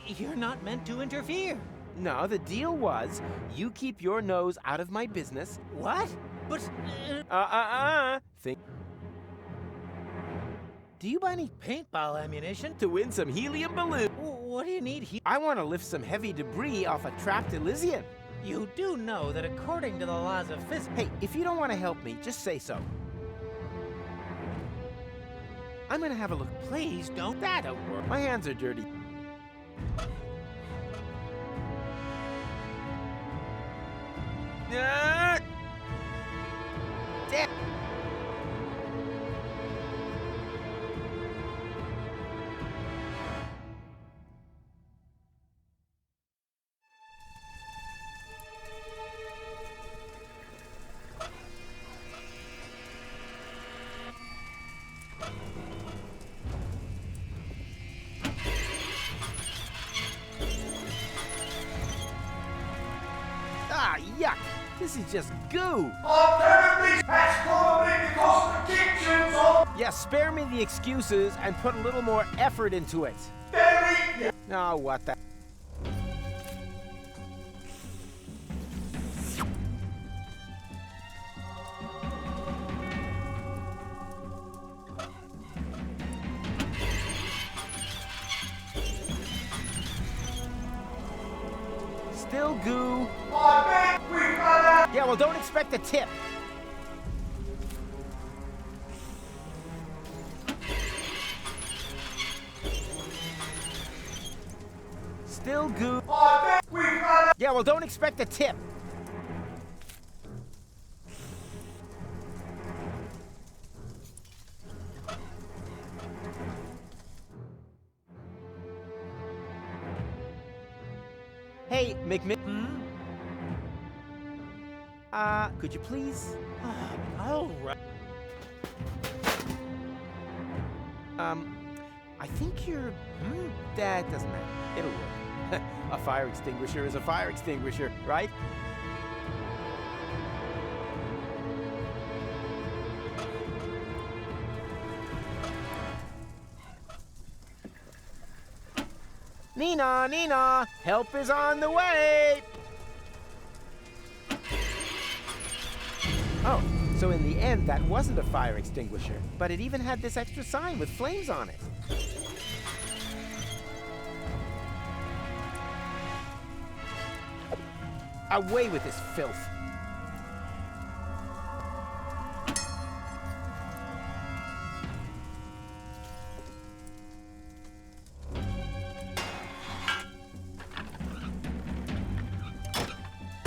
you're not meant to interfere.
No, the deal was, you keep your nose out of my business.
What? But...
Think... Do you buy any
paintball ammunition?
To win some helium balloons?
What do you need here?
I want to lift some heavy debris off a trapped Elysian.
You do know that according to the laws of physics...
Hey, if you don't want to help me, just say so. I'm gonna have a look.
Please don't.
That'll work. My hands are dirty. Damn. Yuck! This is just goo!
That's probably because the kitchen's on!
Yeah, spare me the excuses and put a little more effort into it. Oh, what the... Still goo. Yeah, well, don't expect a tip. Still goo. Yeah, well, don't expect a tip. Hey, could you please?
All right.
I think you're... that doesn't matter. It'll work. A fire extinguisher is a fire extinguisher, right? Nina, help is on the way! Oh, so in the end, that wasn't a fire extinguisher, but it even had this extra sign with flames on it. Away with this filth.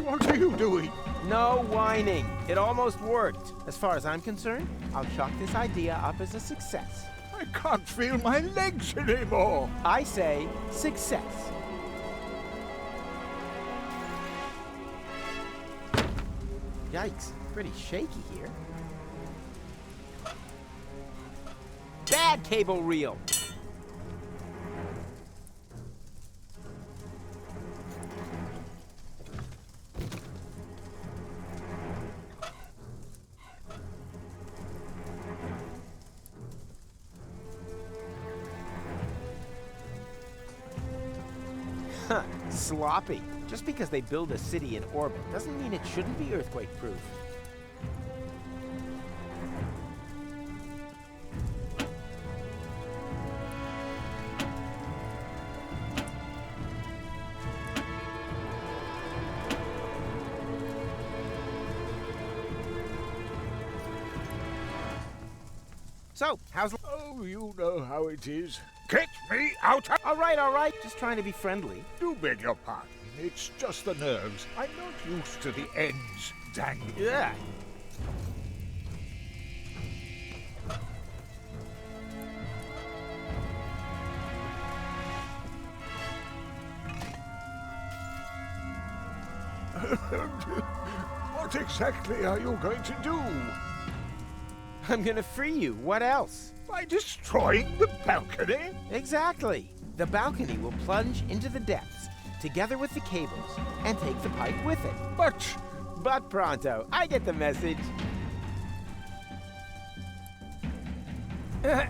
What are you doing?
No whining. It almost worked. As far as I'm concerned, I'll chalk this idea up as a success.
I can't feel my legs anymore.
I say success. Yikes, pretty shaky here. Bad cable reel. Sloppy. Just because they build a city in orbit doesn't mean it shouldn't be earthquake-proof. So, how's...
Oh, you know how it is. Get me out of...
All right. Just trying to be friendly.
Do beg your pardon. It's just the nerves. I'm not used to the ends dangling.
Yeah.
What exactly are you going to do?
I'm gonna free you. What else?
By destroying the balcony?
Exactly. The balcony will plunge into the depths, together with the cables, and take the pipe with it.
But
Pronto, I get the message. Ugh.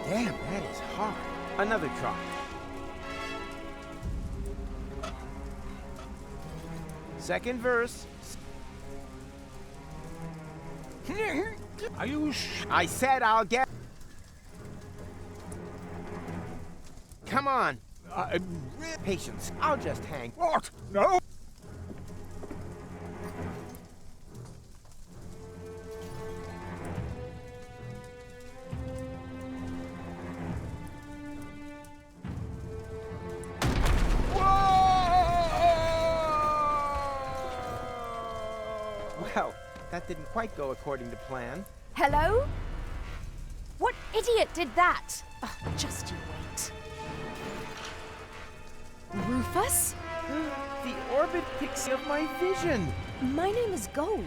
Damn, that is hard. Another try. Second verse.
Are you
I said I'll get... Come on. Patience. I'll just hang.
What? No?
Well, that didn't quite go according to plan.
Hello? What idiot did that? Oh, just you wait. Rufus?
The orbit pixie of my vision.
My name is Goal.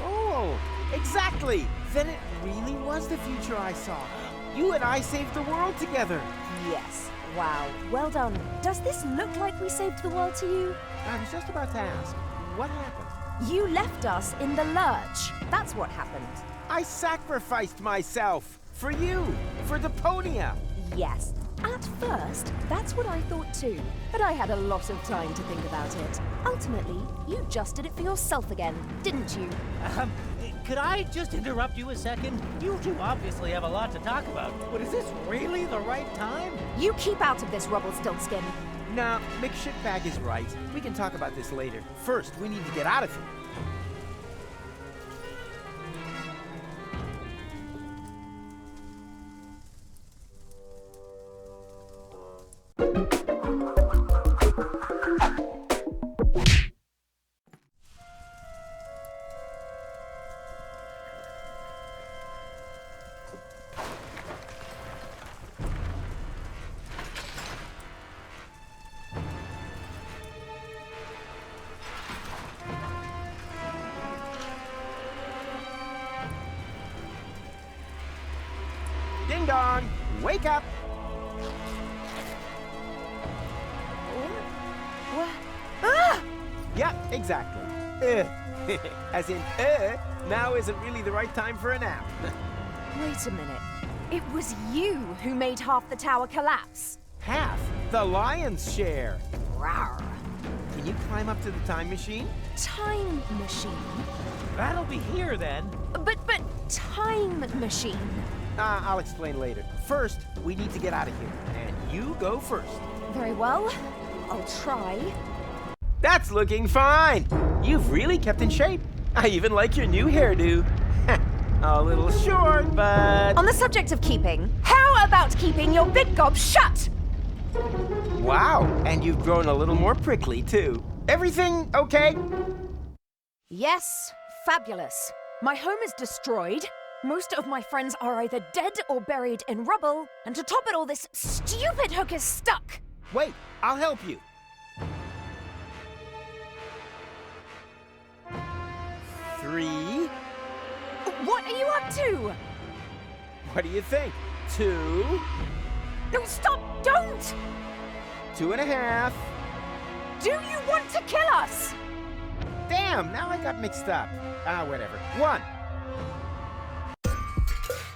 Oh, exactly. Then it really was the future I saw. You and I saved the world together.
Yes. Wow. Well done. Does this look like we saved the world to you?
I was just about to ask, what happened?
You left us in the lurch. That's what happened.
I sacrificed myself. For you. For Deponia.
Yes. At first, that's what I thought too. But I had a lot of time to think about it. Ultimately, you just did it for yourself again, didn't you?
Could I just interrupt you a second? You two obviously have a lot to talk about, but is this really the right time?
You keep out of this, Rubblestiltskin.
No, McShitbag is right. We can talk about this later. First, we need to get out of here. Ding dong! Wake up!
What? Ah!
Yeah, exactly. As in, now isn't really the right time for a nap.
Wait a minute. It was you who made half the tower collapse.
Half? The lion's share.
Rawr.
Can you climb up to the time machine?
Time machine?
That'll be here then.
But time machine?
I'll explain later. First, we need to get out of here. And you go first.
Very well. I'll try.
That's looking fine. You've really kept in shape. I even like your new hairdo. A little short, but...
On the subject of keeping, how about keeping your big gob shut?
Wow, and you've grown a little more prickly, too. Everything okay?
Yes, fabulous. My home is destroyed. Most of my friends are either dead or buried in rubble. And to top it all, this stupid hook is stuck.
Wait, I'll help you. 3.
What are you up to?
What do you think? 2.
No, stop! Don't!
2.5.
Do you want to kill us?
Damn, now I got mixed up. Whatever. 1.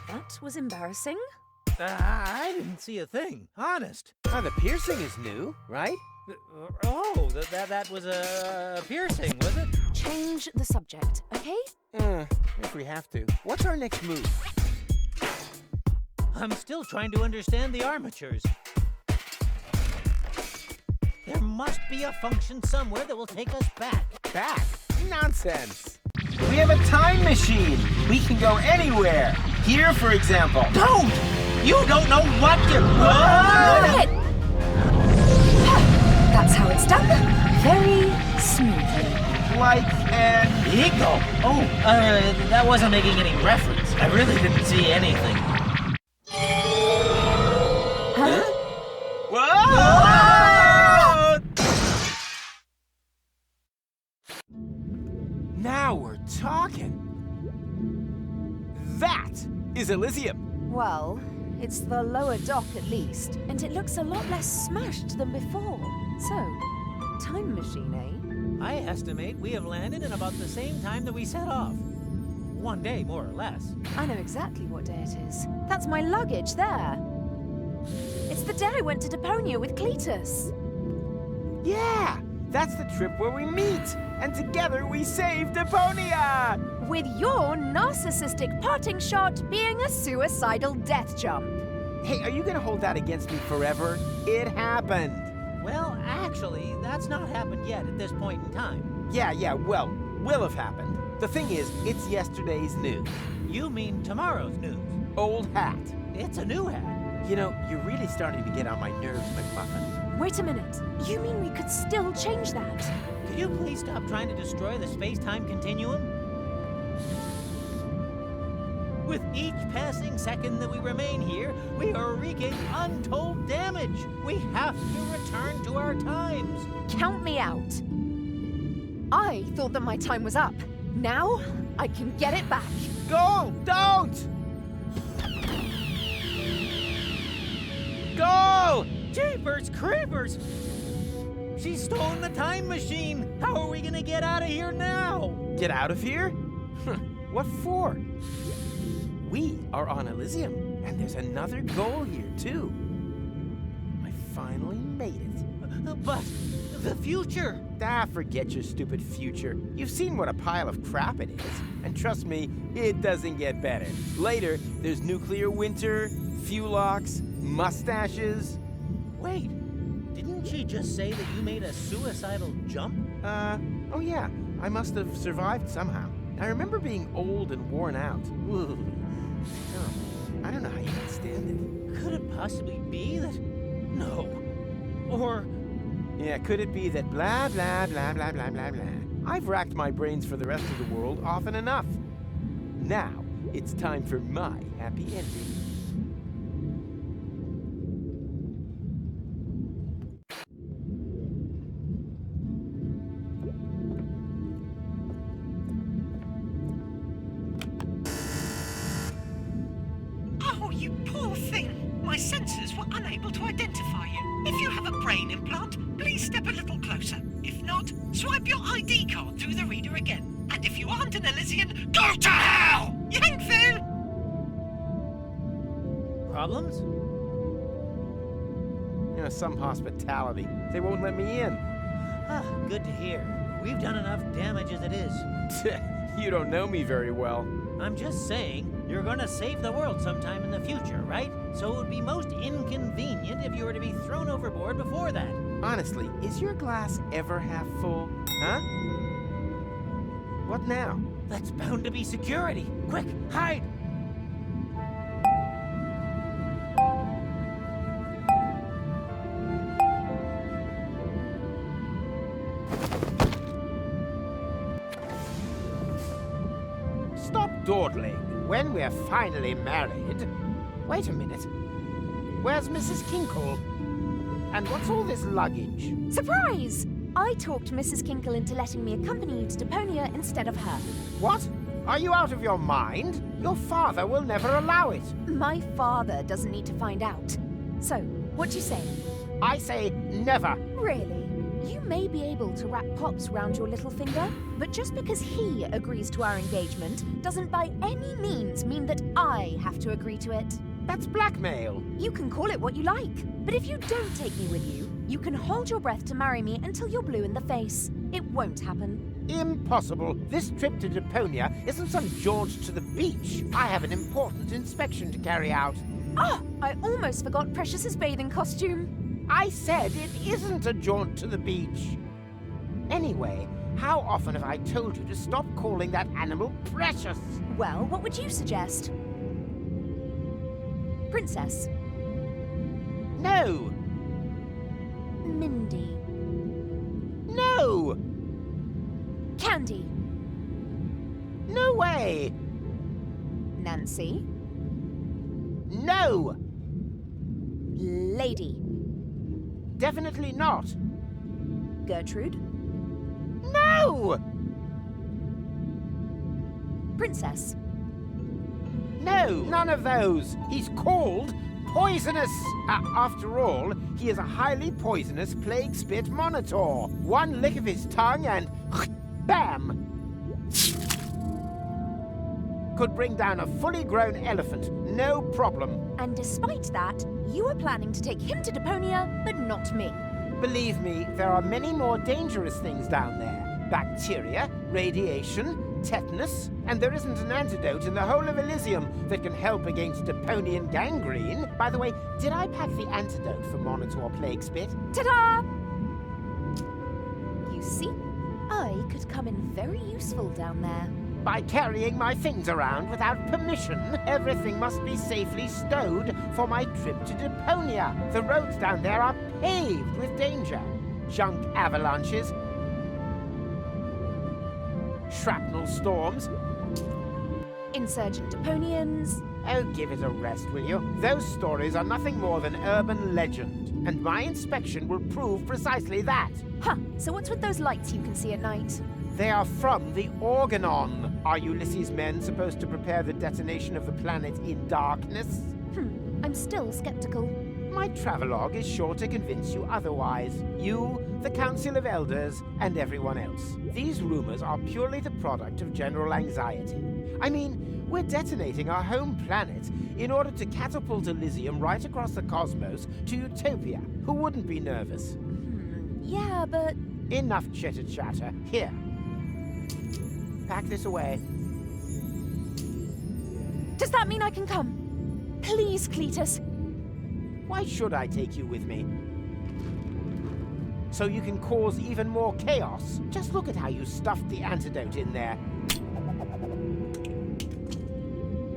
That was embarrassing.
I didn't see a thing, honest.
The piercing is new, right?
Oh, that was a piercing, was it?
Change the subject, okay?
If we have to. What's our next move?
I'm still trying to understand the armatures. There must be a function somewhere that will take us back.
Back? Nonsense. We have a time machine. We can go anywhere. Here, for example.
Don't! You don't know what you...
Move it! That's how it's done. Very smoothly.
Like an
eagle. Oh, that wasn't making any reference. I really didn't see anything.
Huh?
Whoa! talking? That is Elysium.
Well, it's the lower dock at least, and it looks a lot less smashed than before. So, time machine, eh?
I estimate we have landed in about the same time that we set off. 1 day, more or less.
I know exactly what day it is. That's my luggage there. It's the day I went to Deponia with Cletus.
Yeah, that's the trip where we meet, and together we save Deponia!
With your narcissistic parting shot being a suicidal death jump.
Hey, are you gonna hold that against me forever? It happened.
Well, actually, that's not happened yet at this point in time.
Yeah, well, will have happened. The thing is, it's yesterday's news.
You mean tomorrow's news?
Old hat.
It's a new hat.
You know, you're really starting to get on my nerves, McMuffin.
Wait a minute. You mean we could still change that?
Could you please stop trying to destroy the space-time continuum? With each passing second that we remain here, we are wreaking untold damage. We have to return to our times.
Count me out. I thought that my time was up. Now, I can get it back.
Go! Don't! Go!
Jeepers creepers! She's stolen the time machine! How are we gonna get out of here now?
Get out of here? What for? We are on Elysium, and there's another goal here, too. I finally made it.
But the future!
Forget your stupid future. You've seen what a pile of crap it is. And trust me, it doesn't get better. Later, there's nuclear winter, fuelox, mustaches.
Wait, didn't she just say that you made a suicidal jump?
Oh yeah, I must have survived somehow. I remember being old and worn out. Ugh. Terrible. I don't know how you can stand it.
Could it possibly be that... No. Or...
Yeah, could it be that blah, blah, blah, blah, blah, blah, blah. I've racked my brains for the rest of the world often enough. Now, it's time for my happy ending.
Oh, you poor thing. My sensors were unable to identify you. If you have a brain implant, please step a little closer. If not, swipe your ID card through the reader again. And if you aren't an Elysian, go to hell! Yankville!
Problems?
You know, some hospitality. They won't let me in.
Ah, good to hear. We've done enough damage as it is.
You don't know me very well.
I'm just saying, you're gonna save the world sometime in the future, right? So it would be most inconvenient if you were to be thrown overboard before that.
Honestly, is your glass ever half full? Huh? What now?
That's bound to be security. Quick, hide!
Stop dawdling. When we're finally married... Wait a minute. Where's Mrs. Kinkle? And what's all this luggage?
Surprise! I talked Mrs. Kinkle into letting me accompany you to Deponia instead of her.
What? Are you out of your mind? Your father will never allow it.
My father doesn't need to find out. So, what do you say?
I say never.
Really? You may be able to wrap Pops round your little finger, but just because he agrees to our engagement doesn't by any means mean that I have to agree to it.
That's blackmail.
You can call it what you like, but if you don't take me with you, you can hold your breath to marry me until you're blue in the face. It won't happen.
Impossible. This trip to Deponia isn't some jaunt to the beach. I have an important inspection to carry out.
Ah! I almost forgot Precious's bathing costume.
I said it isn't a jaunt to the beach. Anyway, how often have I told you to stop calling that animal Precious?
Well, what would you suggest? Princess.
No.
Mindy.
No.
Candy.
No way.
Nancy.
No.
Lady.
Definitely not.
Gertrude.
No.
princess.
No, none of those. He's called poisonous. After all, he is a highly poisonous plague spit monitor. One lick of his tongue and bam! Could bring down a fully grown elephant, no problem.
And despite that, you are planning to take him to Deponia, but not me.
Believe me, there are many more dangerous things down there. Bacteria, radiation, tetanus, and there isn't an antidote in the whole of Elysium that can help against Deponian gangrene. By the way, did I pack the antidote for Monitor Plague Spit?
Ta-da! You see, I could come in very useful down there.
By carrying my things around without permission, everything must be safely stowed for my trip to Deponia. The roads down there are paved with danger. Junk avalanches, shrapnel storms.
Insurgent Deponians.
Oh, give it a rest, will you? Those stories are nothing more than urban legend, and my inspection will prove precisely that.
Huh, so what's with those lights you can see at night?
They are from the Organon. Are Ulysses' men supposed to prepare the detonation of the planet in darkness?
I'm still skeptical.
My travelogue is sure to convince you otherwise. You, the Council of Elders, and everyone else. These rumors are purely the product of general anxiety. I mean, we're detonating our home planet in order to catapult Elysium right across the cosmos to Utopia. Who wouldn't be nervous?
Yeah, but...
Enough chitter-chatter. Here. Pack this away.
Does that mean I can come? Please, Cletus.
Why should I take you with me? So you can cause even more chaos? Just look at how you stuffed the antidote in there.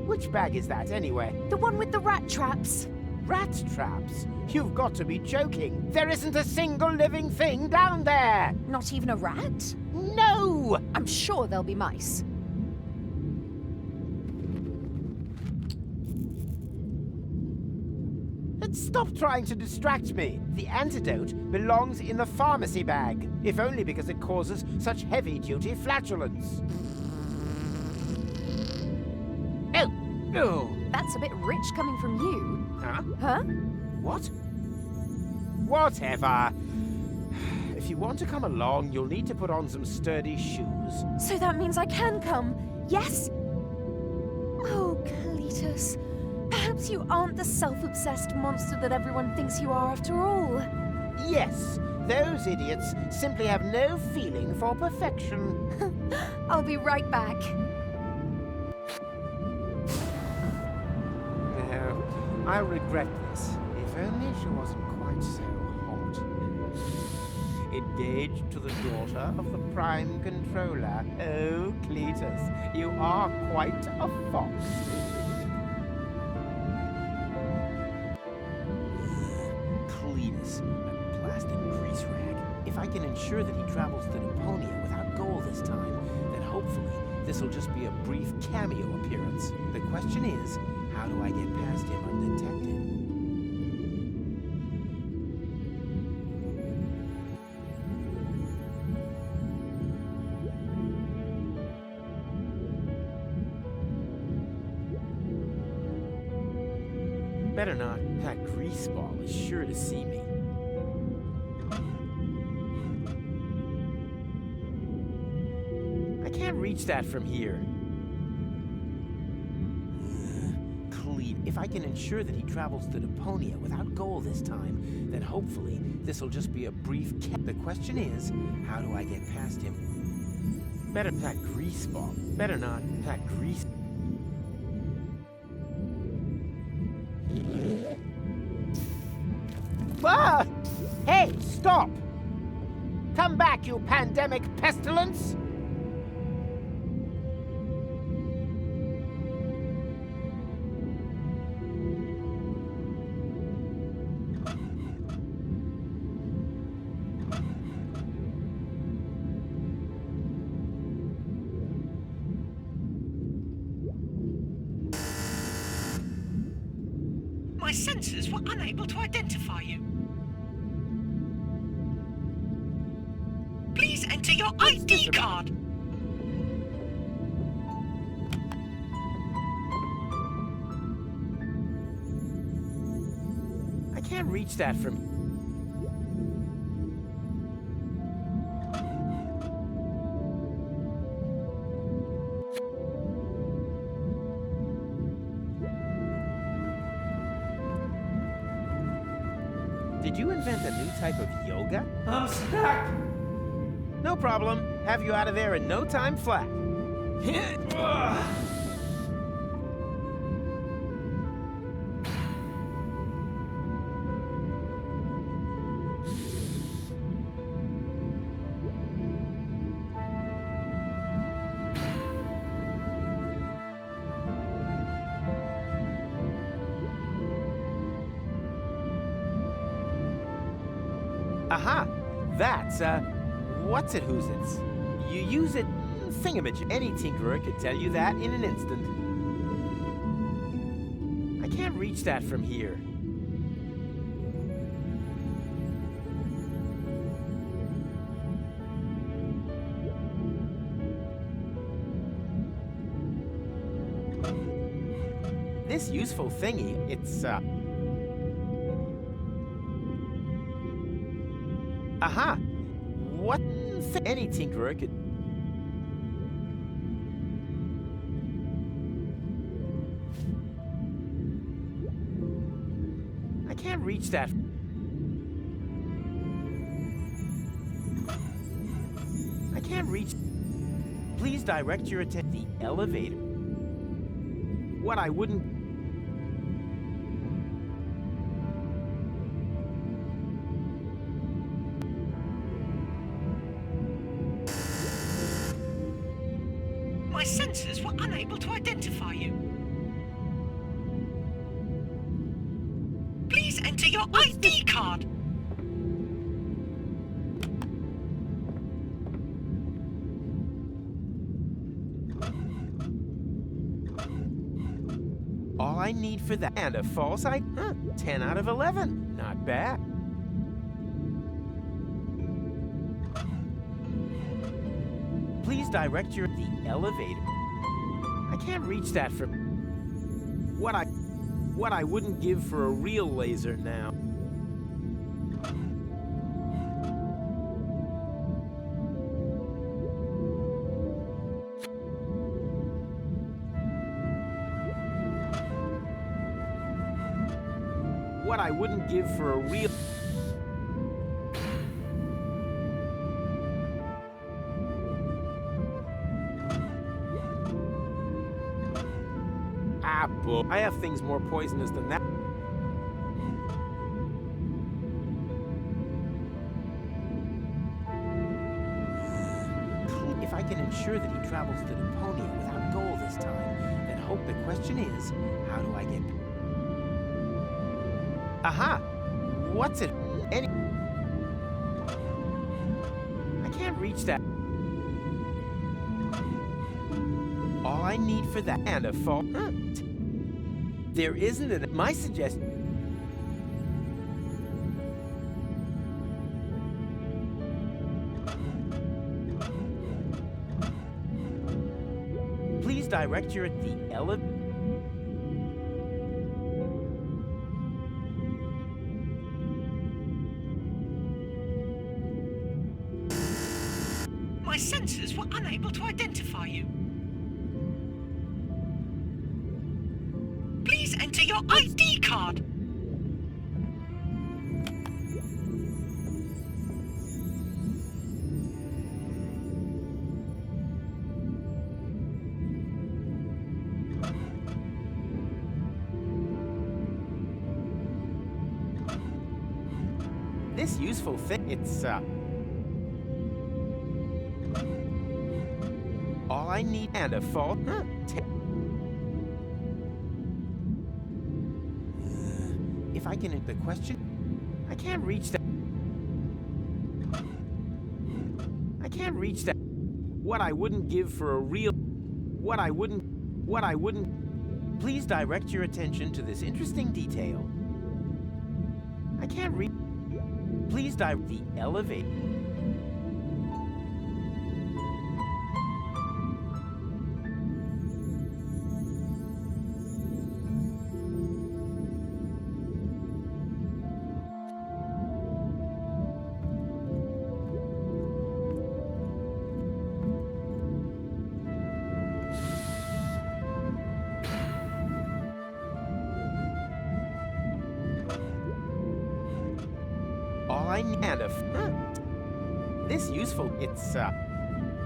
Which bag is that, anyway?
The one with the rat traps.
Rat traps? You've got to be joking. There isn't a single living thing down there!
Not even a rat?
No!
I'm sure there'll be mice.
Stop trying to distract me. The antidote belongs in the pharmacy bag, if only because it causes such heavy-duty flatulence. Oh! Oh!
That's a bit rich coming from you.
Huh?
Huh?
What? Whatever. If you want to come along, you'll need to put on some sturdy shoes.
So that means I can come, yes? Oh, Cletus. Perhaps you aren't the self-obsessed monster that everyone thinks you are after all.
Yes, those idiots simply have no feeling for perfection.
I'll be right back.
No, I'll regret this. If only she wasn't quite so hot. Engaged to the daughter of the Prime Controller. Oh, Cletus, you are quite a fox. That plastic grease rag. If I can ensure that he travels to Deponia without goal this time, then hopefully this'll just be a brief cameo appearance. The question is, how do I get past him undetected? Better not. That grease ball is sure to see me. I can't reach that from here. Clean. If I can ensure that he travels to Deponia without goal this time, then hopefully this'll just be a brief The question is, how do I get past him? Better that grease ball. Better not. That grease. Ah! Hey, stop! Come back, you pandemic pestilence!
My sensors were unable to identify you. Please enter your ID card.
reach that from... Did you invent a new type of yoga?
I'm stuck.
No problem. Have you out of there in no time flat. Aha! That's, what's it who's it's? You use it thingamajig. Any tinkerer could tell you that in an instant. I can't reach that from here. This useful thingy, it's, Aha! What any tinkerer could... I can't reach that. I can't reach... Please direct your attention to the elevator. What I wouldn't...
My sensors were unable to identify you. Please enter your ID card.
All I need for that and a false ID. 10 out of 11. Not bad. Please direct your the elevator. I can't reach that from what I wouldn't give for a real laser now. What I wouldn't give for a real... Apple. I have things more poisonous than that. If I can ensure that he travels to Deponia without gold this time, then hope the question is, how do I get... Aha! What's it? Any... I can't reach that. All I need for that and a fall... There isn't an... My suggestion... Please direct your... The elevator...
My sensors were unable to identify you. Please enter your ID card.
This useful thing, it's, all I need and a fall... If I can... The question... I can't reach that... I can't reach that... What I wouldn't give for a real... What I wouldn't... Please direct your attention to this interesting detail. I can't reach... Please direct the elevator. kind of. This useful. It's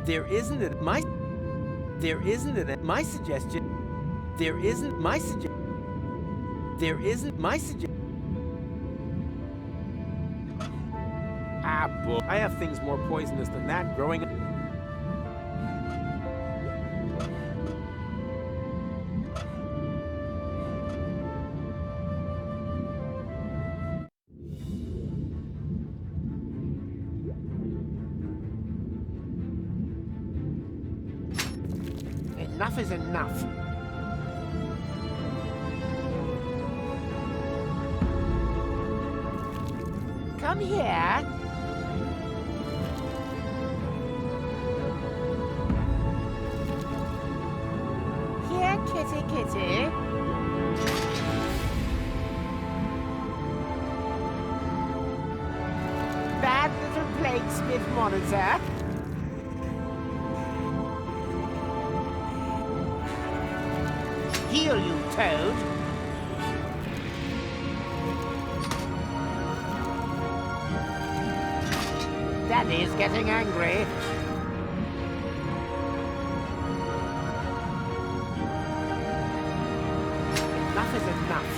there isn't it my suggestion. There isn't my suggestion. There isn't my suggestion. Boy. I have things more poisonous than that growing up. Enough is enough.
Come here. Here, kitty, kitty. Bad little plague smith monitor. Heal you, Toad. Daddy's getting angry. Enough is enough.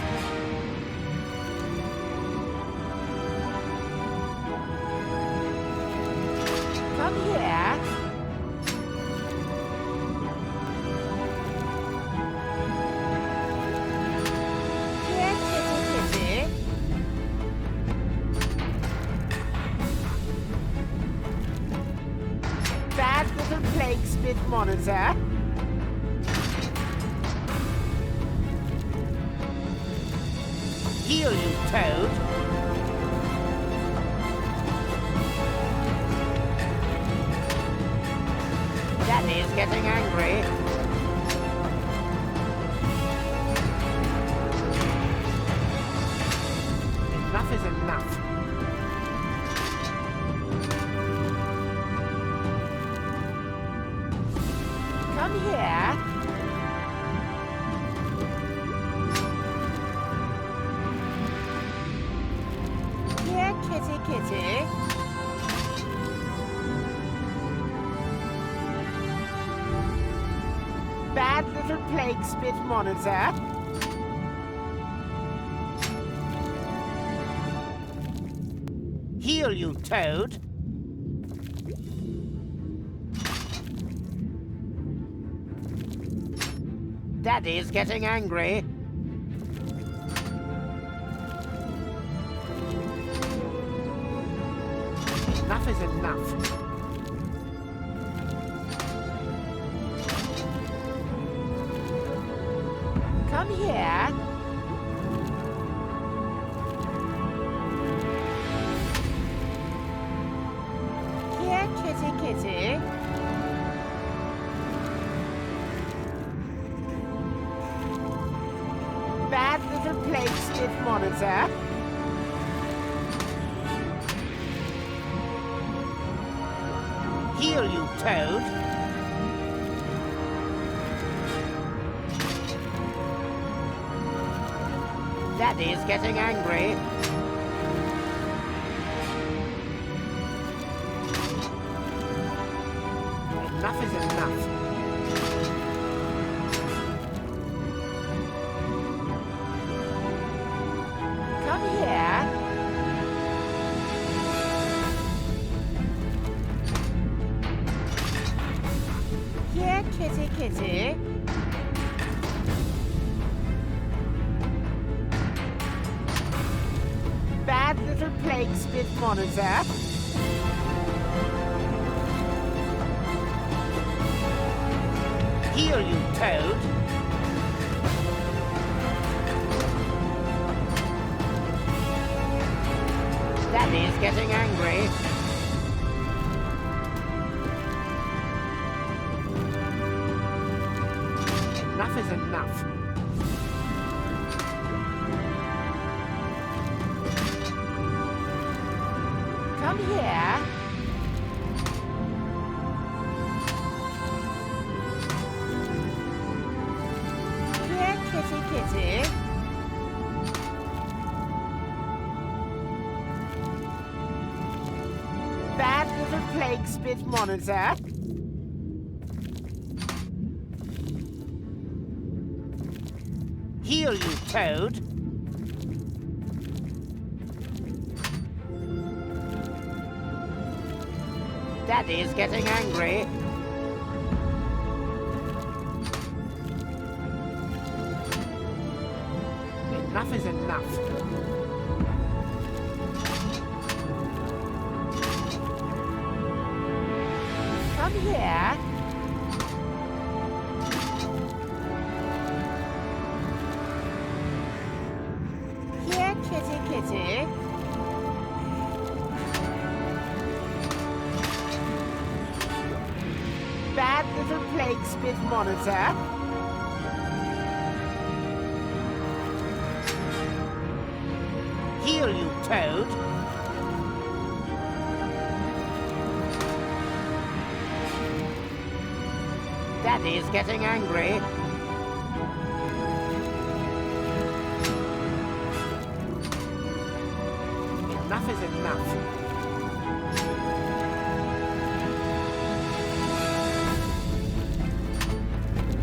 Come here. Here, kitty, kitty. Bad little plague smith monitor. Heal you, Toad. Daddy's getting angry. Enough is enough. Come here. Here, kitty, kitty. Bad little plague smith monitor. Heal you, Toad. Daddy's getting angry. Enough is enough. Come here. Here, kitty, kitty. Bad little plague smith monitor. Heal you, Toad. Daddy's getting angry. Enough is enough. Come here. Here, kitty, kitty. Bad little plague smith monitor. Heal you, Toad. Daddy's getting angry. Enough is enough. Come here. Here, kitty, kitty.
Bad little plague spit monitor. Heal you, Toad. Daddy's getting angry. Enough is enough. Come here. Here, kitty, kitty. Bad little plague spit monitor. Heal you, Toad. Daddy's getting angry. Enough is enough.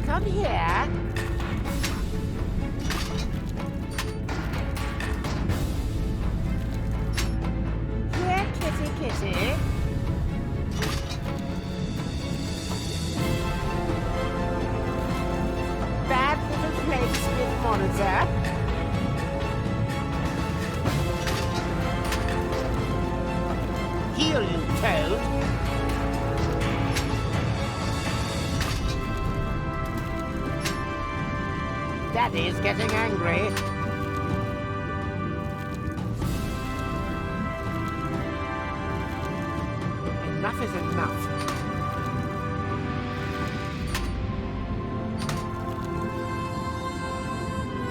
Come here. Here, kitty, kitty. Bad little plague spit monitor. Heal you, Toad. Daddy's getting angry. Enough is enough.